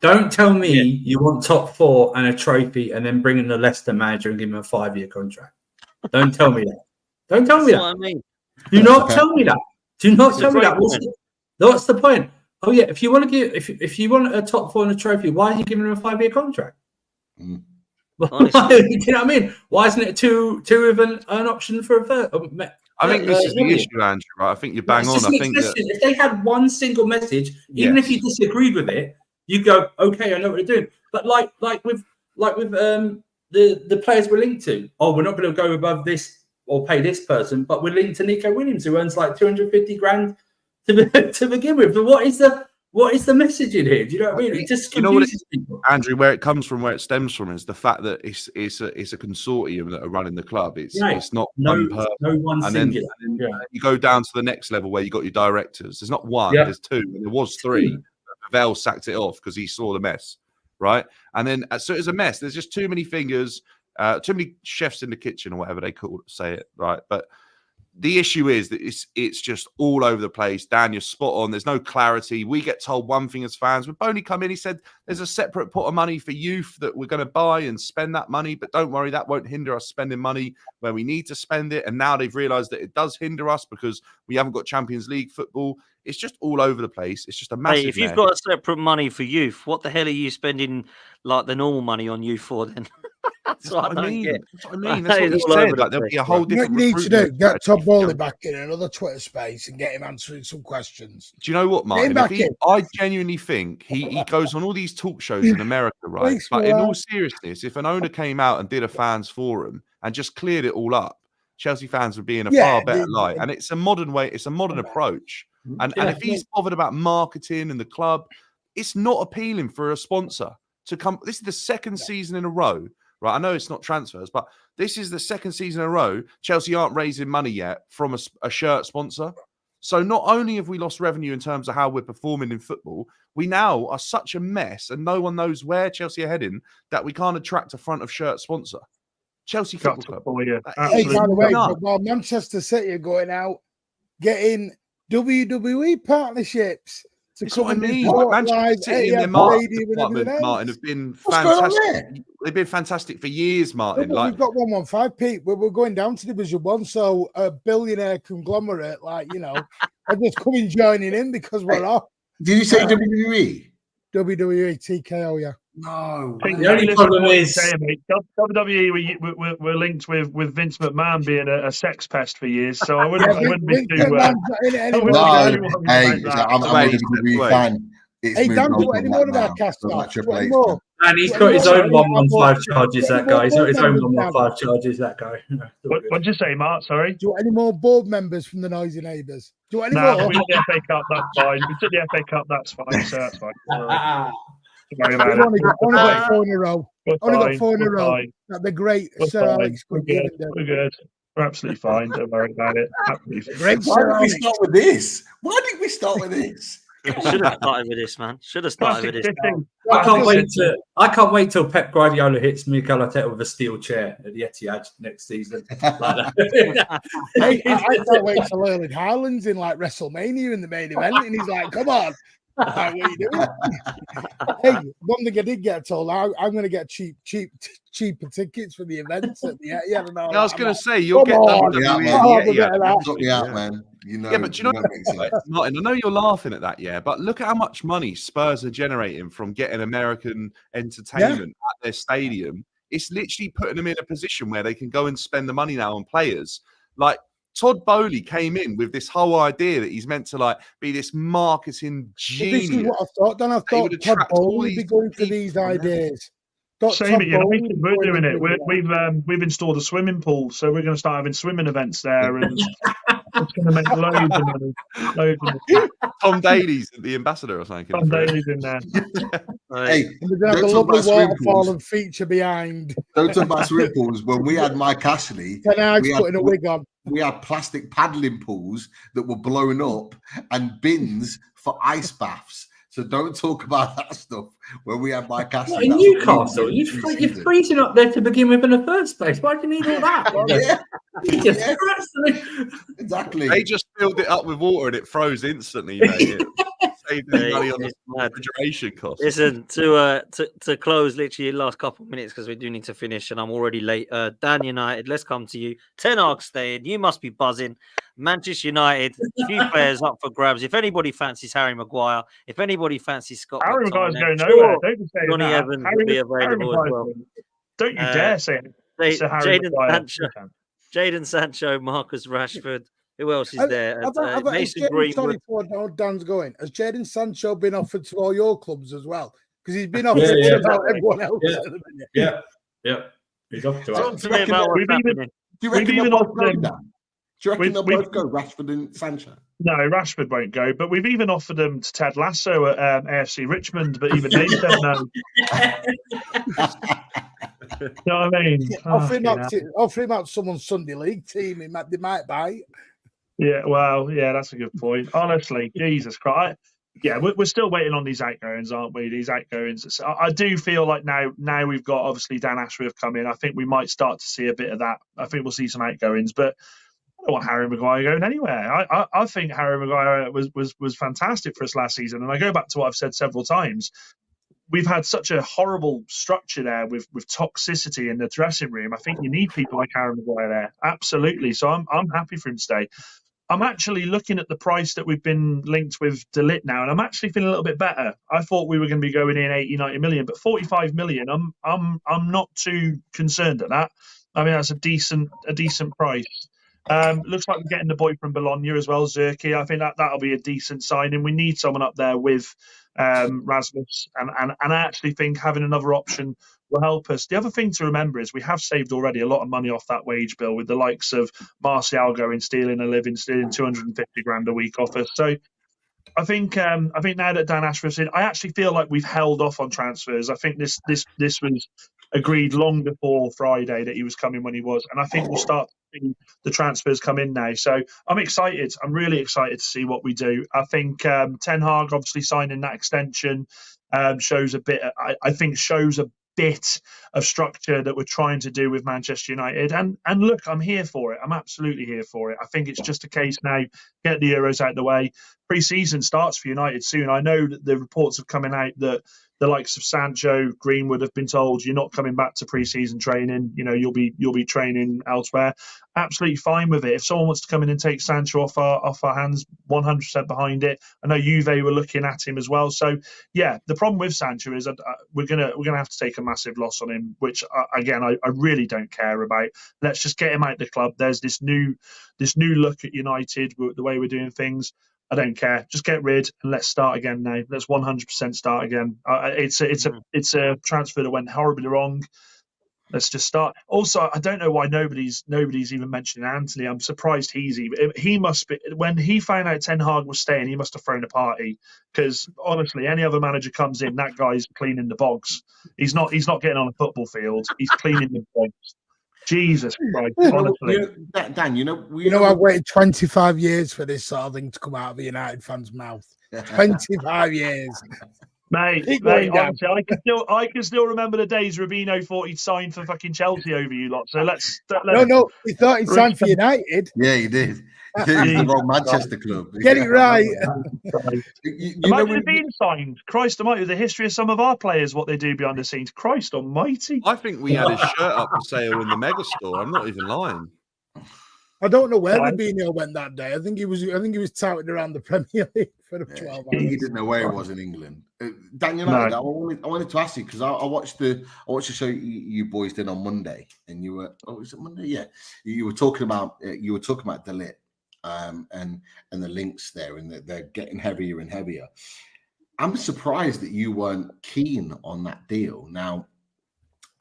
Don't tell me you want top 4 and a trophy and then bring in the Leicester manager and give him a 5-year contract. Don't tell me that. Don't tell me that. What I mean. Do not tell me that. Do not tell me that. What's the point? Oh yeah, if you want to give, if you want a top 4 and a trophy, why are you giving him a 5-year contract? You know what I mean? Why isn't it two with an option for a third? I think this is the issue, Andrew. Right? I think you're bang on. I think that if they had one single message, even if you disagreed with it, you go, okay, I know what they're doing. But like with the players we're linked to, we're not going to go above this or pay this person, but we're linked to Nico Williams, who earns like 250 grand to begin with. But what is the message in here? Do you know what I mean? It just confuses people. Andrew, where it stems from is the fact that it's a consortium that are running the club. It's not one person. No one singular. And then you go down to the next level where you got your directors. There's not one. There's 2. And there was 3. Vel sacked it off because he saw the mess, right? And then so it's a mess. There's just too many fingers, too many chefs in the kitchen or whatever they say it, right? But the issue is that it's just all over the place. Dan, you're spot on. There's no clarity. We get told one thing as fans. When Boney come in, he said there's a separate pot of money for youth that we're going to buy and spend that money. But don't worry, that won't hinder us spending money where we need to spend it. And now they've realised that it does hinder us because we haven't got Champions League football. It's just all over the place. It's just a massive. Hey, if you've got a separate money for youth, what the hell are you spending like the normal money on youth for then? That's what I mean. That's what I mean. That's what he said. Like, there'll be a whole different. What you need to do, get Todd Bowley back in another Twitter space and get him answering some questions. Do you know what, Martin? I genuinely think he goes on all these talk shows in America, right? But in all seriousness, if an owner came out and did a fans forum and just cleared it all up, Chelsea fans would be in a far better light. And it's a modern way. It's a modern approach. And if he's bothered about marketing and the club, it's not appealing for a sponsor to come. This is the second season in a row, right? I know it's not transfers, but this is the second season in a row. Chelsea aren't raising money yet from a shirt sponsor. So not only have we lost revenue in terms of how we're performing in football, we now are such a mess and no one knows where Chelsea are heading that we can't attract a front of shirt sponsor. Chelsea Football Club. Hey, by the way, while Manchester City are going out, getting WWE partnerships to come and Manchester City and their marketing department, Martin, have been fantastic. They've been fantastic for years, Martin. No, we've got 115, Pete. We're going down to Division 1, so a billionaire conglomerate, are just coming joining in because we're off. Did you say WWE? WWE, TKO, yeah. No. The only problem is WWE. We're linked with Vince McMahon being a sex pest for years, so I wouldn't be too. I'm a WWE fan. Hey, Dan, do any more of our cast off? And he's got his own 115 charges, that guy. He's got his own 115 charges, that guy. What did you say, Mark? Sorry? Do you want any more board members from the Noisy Neighbours? Do you want any more? We took the FA Cup, that's fine. We took the FA Cup, that's fine. So that's fine. I've only got 4 in a row. Only got 4 in a row. That'd be great. Sir Alex, we're good. We're absolutely fine. Don't worry about it. Great. Why did we start with this? Should have started with this, man. Should have started with this. I can't wait till Pep Guardiola hits Mikel Arteta with a steel chair at the Etihad next season. I can't wait till Erling Haaland's in WrestleMania in the main event, and he's like, "Come on, What are you doing? Hey, one thing I did get told, I'm going to get cheaper tickets for the events at the Etihad. I was going to say, you'll get Sort me out, man. You know, but you know, Martin, I know you're laughing at that, but look at how much money Spurs are generating from getting American entertainment at their stadium. It's literally putting them in a position where they can go and spend the money now on players. Like Todd Bowley came in with this whole idea that he's meant to be this marketing genius. This is what I thought. Then I thought Todd Bowley would be going for these ideas. Same at United, we're doing it. We've installed a swimming pool, so we're going to start having swimming events there, and it's going to make loads of money. Tom Daly's the ambassador or something. Tom Daly's in there. Hey, we're going to have a lovely waterfall and feature behind. Don't talk about swimming pools. When we had Mike Ashley, putting a wig on. We had plastic paddling pools that were blown up and bins for ice baths. So don't talk about that stuff when we had Mike Ashley. In Newcastle, you're freezing up there to begin with in the first place. Why do you need all that? Exactly. They just filled it up with water and it froze instantly, mate. Saved money on the refrigeration costs. Listen, to close literally the last couple of minutes because we do need to finish and I'm already late. Dan United, let's come to you. Ten Hag staying. You must be buzzing. Manchester United, a few players up for grabs. If anybody fancies Harry Maguire, if anybody fancies Scott, Harry Maguire's going nowhere. Don't you say Johnny that. Evans will be available as well. Don't you dare say it. Jadon Sancho, Marcus Rashford. Who else is there? Mason Sorry Greenwood. for how Dan's going. Has Jadon Sancho been offered to all your clubs as well? Because he's been offered to about everyone else. Yeah. He's off to us. Do you reckon they'll both go? Do you reckon they'll both go, Rashford and Sancho? No, Rashford won't go. But we've even offered them to Ted Lasso at AFC Richmond, but even they said no. You know what I mean? Offer him out someone's Sunday League team. They might buy. Yeah, well, that's a good point. Honestly, Jesus Christ. Yeah, we're still waiting on these outgoings, aren't we? These outgoings. I do feel like now we've got obviously Dan Ashworth come in. I think we might start to see a bit of that. I think we'll see some outgoings, but I don't want Harry Maguire going anywhere. I think Harry Maguire was fantastic for us last season, and I go back to what I've said several times. We've had such a horrible structure there with toxicity in the dressing room. I think you need people like Harry Maguire there, absolutely. So I'm happy for him to stay. I'm actually looking at the price that we've been linked with De Ligt now, and I'm actually feeling a little bit better. I thought we were going to be going in 80, 90 million, but 45 million. I'm not too concerned at that. I mean, that's a decent price. Looks like we're getting the boy from Bologna as well, Zerki. I think that'll be a decent signing. We need someone up there with Rasmus, and I actually think having another option will help us. The other thing to remember is we have saved already a lot of money off that wage bill with the likes of Martial going, stealing 250 grand a week off us. So I think now that Dan Ashworth's in, I actually feel like we've held off on transfers. I think this was agreed long before Friday that he was coming when he was, and I think we'll start to see the transfers come in now. So I'm excited. I'm really excited to see what we do. I think Ten Hag obviously signing that extension shows a bit. I think shows a bit of structure that we're trying to do with Manchester United. And look, I'm here for it. I'm absolutely here for it. I think it's just a case now, get the Euros out of the way. Pre-season starts for United soon. I know that the reports are coming out that the likes of Sancho, Greenwood have been told you're not coming back to pre-season training. You know, you'll be training elsewhere. Absolutely fine with it. If someone wants to come in and take Sancho off our hands, 100% behind it. I know Juve were looking at him as well. So yeah, the problem with Sancho is we're gonna have to take a massive loss on him, which again I really don't care about. Let's just get him out of the club. There's this new look at United, the way we're doing things. I don't care. Just get rid and let's start again now. Let's 100% start again. It's a transfer that went horribly wrong. Let's just start. Also, I don't know why nobody's even mentioning Anthony. I'm surprised he must be, when he found out Ten Hag was staying, he must have thrown a party. Because honestly, any other manager comes in, that guy's cleaning the bogs. He's not getting on a football field. He's cleaning the bogs. Jesus Christ, honestly. Dan, I've waited 25 years for this sort of thing to come out of a United fan's mouth. 25 years. Mate, honestly, I can still remember the days Rubino thought he'd signed for fucking Chelsea over you lot. So let's No, he thought he'd signed for United. Yeah, he did. He thought he was the wrong Manchester club. Get it right. Imagine it being signed. Christ almighty, the history of some of our players, what they do behind the scenes. Christ almighty. I think we had his shirt up for sale in the mega store. I'm not even lying. I don't know where Rubinho went that day. I think he was touted around the Premier League for the 12 hours. He didn't know where he was in England. Daniel, I wanted to ask you because I watched the show you boys did on Monday, and you were was it Monday? Yeah, you were talking about De Ligt, and the links there, and they're getting heavier and heavier. I'm surprised that you weren't keen on that deal. Now,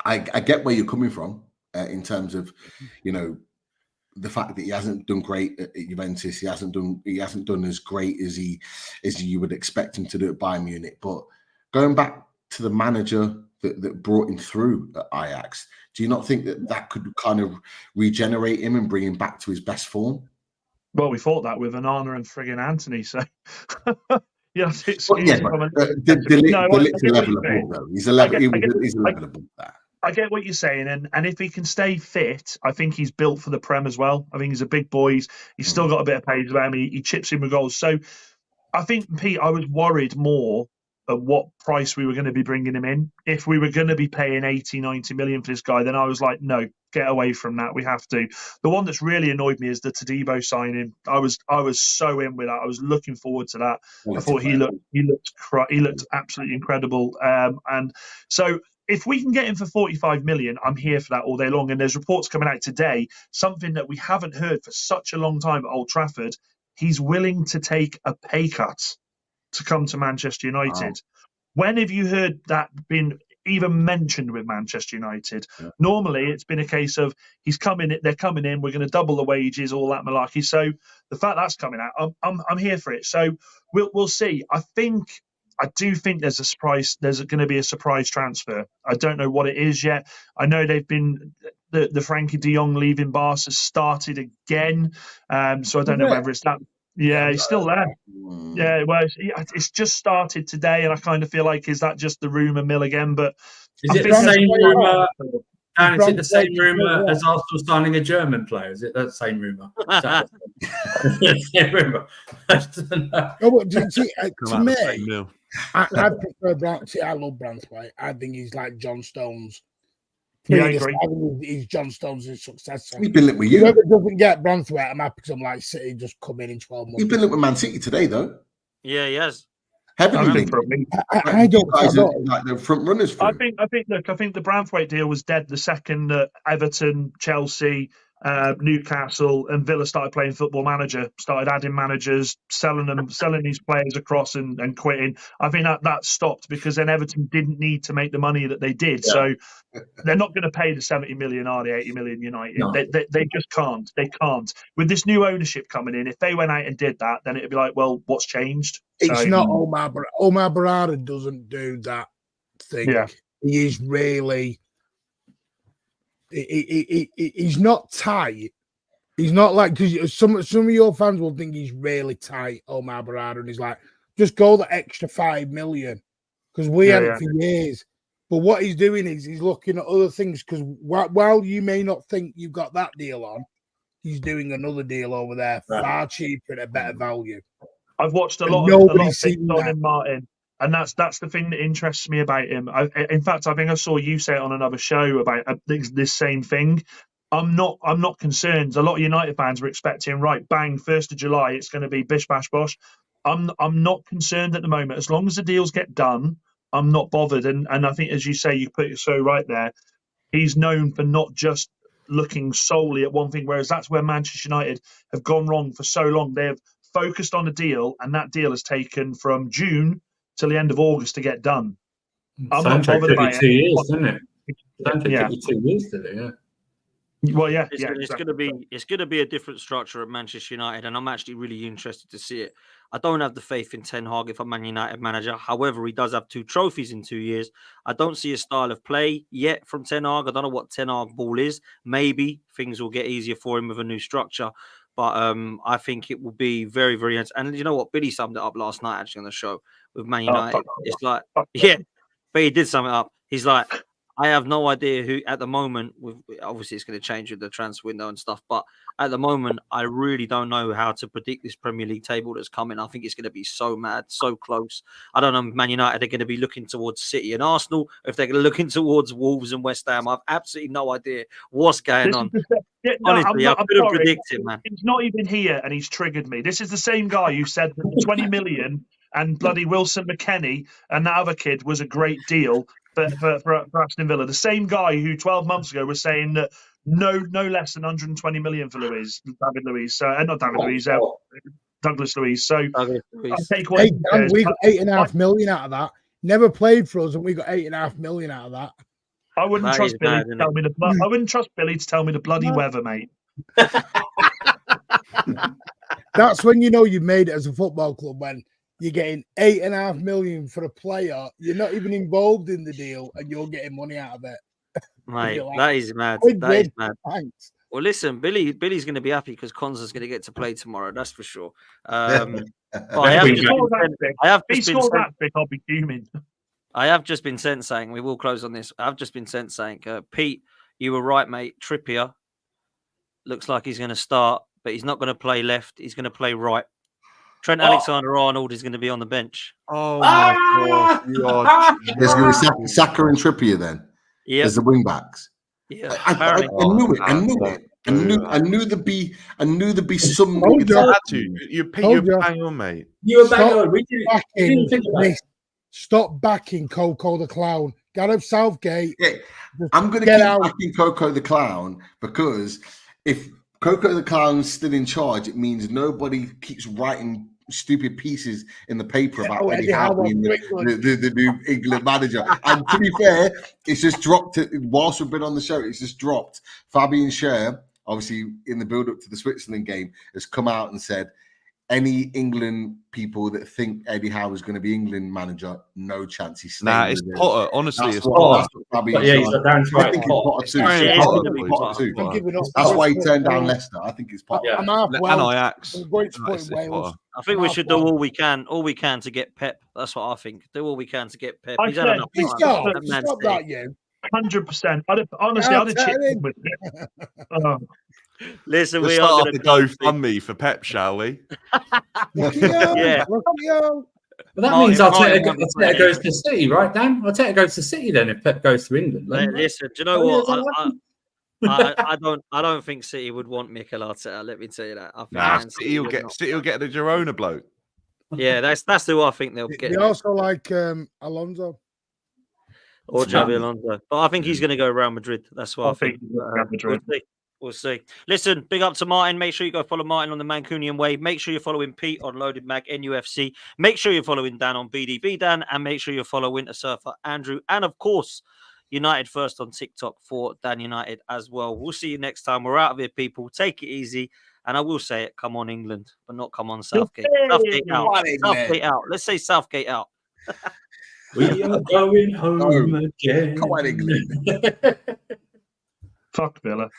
I get where you're coming from in terms of, the fact that he hasn't done great at Juventus, he hasn't done as great as you would expect him to do at Bayern Munich. But going back to the manager that brought him through at Ajax, do you not think that could kind of regenerate him and bring him back to his best form? Well, we thought that with Onana and friggin' Anthony, so yes, He's a level above, though. He's a level above that. I get what you're saying, and if he can stay fit, I think he's built for the Prem as well. I think he's a big boy. He's still got a bit of pace about him. He chips in with goals. So I think, Pete, I was worried more at what price we were going to be bringing him in. If we were going to be paying 80, 90 million for this guy, then I was like, no, get away from that. We have to. The one that's really annoyed me is the Todibo signing. I was so in with that. I was looking forward to that. I thought he looked absolutely incredible. And so if we can get him for 45 million, I'm here for that all day long. And there's reports coming out today, something that we haven't heard for such a long time at Old Trafford. He's willing to take a pay cut to come to Manchester United. Wow. When have you heard that been even mentioned with Manchester United? Yeah. Normally, it's been a case of they're coming in, we're going to double the wages, all that malarkey. So the fact that's coming out, I'm here for it. So we'll see. I do think there's a surprise. There's going to be a surprise transfer. I don't know what it is yet. I know they've been the Frankie de Jong leaving Barca has started again. So I don't know whether it's that. Yeah, he's still there. Yeah, well, it's just started today, and I kind of feel like, is that just the rumour mill again? But is it the same rumour? And is it the same rumour as Arsenal signing a German player? Is it that same rumour? Same rumour. To me, I prefer Brandt. I love Branthwaite. I think he's like John Stones. Yeah, I agree. He's John Stones' successor. He's been linked with you. Whoever doesn't get Branthwaite, I'm happy because I'm like City just come in 12 months. He's been linked with Man City today, though. Yeah, he has. Heavily linked. I don't like the front runners. I think the Branthwaite deal was dead the second that Everton, Chelsea, Newcastle and Villa started playing Football Manager, started adding managers, selling these players across and quitting. I think that stopped because then Everton didn't need to make the money that they did. Yeah. So they're not going to pay the 70 million, are they? 80 million United. No. They just can't. They can't. With this new ownership coming in, if they went out and did that, then it'd be like, well, what's changed? It's not Omar Barada doesn't do that thing. Yeah. He is really... He's not tight. He's not like, because some of your fans will think he's really tight, Omar Barada, and he's like, just go the extra 5 million because we haven't for years. But what he's doing is he's looking at other things because while you may not think you've got that deal on, he's doing another deal over there far cheaper at a better value. I've watched a lot of things on him, Martin. And that's the thing that interests me about him. In fact, I think I saw you say it on another show about this same thing. I'm not concerned. A lot of United fans were expecting, right, bang, 1st of July, it's going to be bish, bash, bosh. I'm not concerned at the moment. As long as the deals get done, I'm not bothered. And I think, as you say, you put it so right there, he's known for not just looking solely at one thing, whereas that's where Manchester United have gone wrong for so long. They've focused on a deal, and that deal has taken from June till the end of August to get done. I'm not bothered about 2 years, isn't it? Took you 2 years to do, yeah. Well, yeah, it's going to be a different structure at Manchester United, and I'm actually really interested to see it. I don't have the faith in Ten Hag if I'm Man United manager. However, he does have 2 trophies in 2 years. I don't see a style of play yet from Ten Hag. I don't know what Ten Hag ball is. Maybe things will get easier for him with a new structure. But I think it will be very, very intense. And you know what? Billy summed it up last night actually on the show with Man United. It's like, yeah, but he did sum it up. He's like, I have no idea who at the moment. Obviously, it's going to change with the transfer window and stuff. But at the moment, I really don't know how to predict this Premier League table that's coming. I think it's going to be so mad, so close. I don't know. Man United are going to be looking towards City and Arsenal. If they're looking towards Wolves and West Ham, I've absolutely no idea what's going on. Honestly, I couldn't predict it, man. He's not even here, and he's triggered me. This is the same guy who said that the 20 million and bloody Wilson McKennie and that other kid was a great deal for Aston Villa. The same guy who 12 months ago was saying that no less than 120 million for David Luiz. Not David Luiz, Douglas Luiz. So I take what we got 8.5 million out of that. Never played for us, and we got 8.5 million out of that. I wouldn't trust Billy to tell me I wouldn't trust Billy to tell me the bloody weather, mate. That's when you know you've made it as a football club, when you're getting 8.5 million for a player. You're not even involved in the deal, and you're getting money out of it. Mate, that is mad. That is mad. Thanks. Well, listen, Billy's going to be happy because Konza's going to get to play tomorrow. That's for sure. I have I'll be fuming. I have just been sent saying, we will close on this. I've just been sent saying, Pete, you were right, mate. Trippier looks like he's going to start, but he's not going to play left. He's going to play right. Trent Alexander-Arnold is going to be on the bench. Oh, my God. There's going to be Saka and Trippier then. Yeah. There's the wing backs. Yeah. I knew it. I knew there'd be some. You're bang on, mate. You were bang on. We didn't think about it. Stop backing Coco the Clown. Gareth Southgate. Yeah, I'm going to keep backing Coco the Clown, because if Coco the Clown's still in charge, it means nobody keeps writing stupid pieces in the paper about Eddie Howe being the new England manager. And to be fair, it's just dropped. Whilst we've been on the show, it's just dropped. Fabian Schär, obviously in the build-up to the Switzerland game, has come out and said, any England people that think Eddie Howe is going to be England manager, no chance. He's staying. It's Potter. Honestly, it's Potter. I think it's Potter too. That's why he turned down Leicester. I think it's Potter. And Ajax. I think we should do all we can to get Pep. That's what I think. Do all we can to get Pep. He's had enough time. Stop that, you. 100%. Honestly, I'd have chipped him with it. Listen, we are going to go fund me for Pep, shall we? Yeah. Well, that means Arteta goes to City, right, Dan? Arteta goes to City then if Pep goes to England. Listen, do you know what? I don't think City would want Mikel Arteta. Let me tell you that. I think City will get the Girona bloke. Yeah, that's who I think they'll get. They also like Alonso. Or Xabi Alonso. But I think he's going to go Real Madrid. That's what I think. We'll see. Listen, big up to Martin. Make sure you go follow Martin on the Mancunian Way. Make sure you're following Pete on Loaded Mag NUFC. Make sure you're following Dan on BDB Dan. And make sure you follow Winter Surfer Andrew. And of course, United First on TikTok for Dan United as well. We'll see you next time. We're out of here, people. Take it easy. And I will say it. Come on, England. But not come on, Southgate. Southgate out. Southgate out. Let's say Southgate out. We are going home again. Come on, England. Fuck Villa.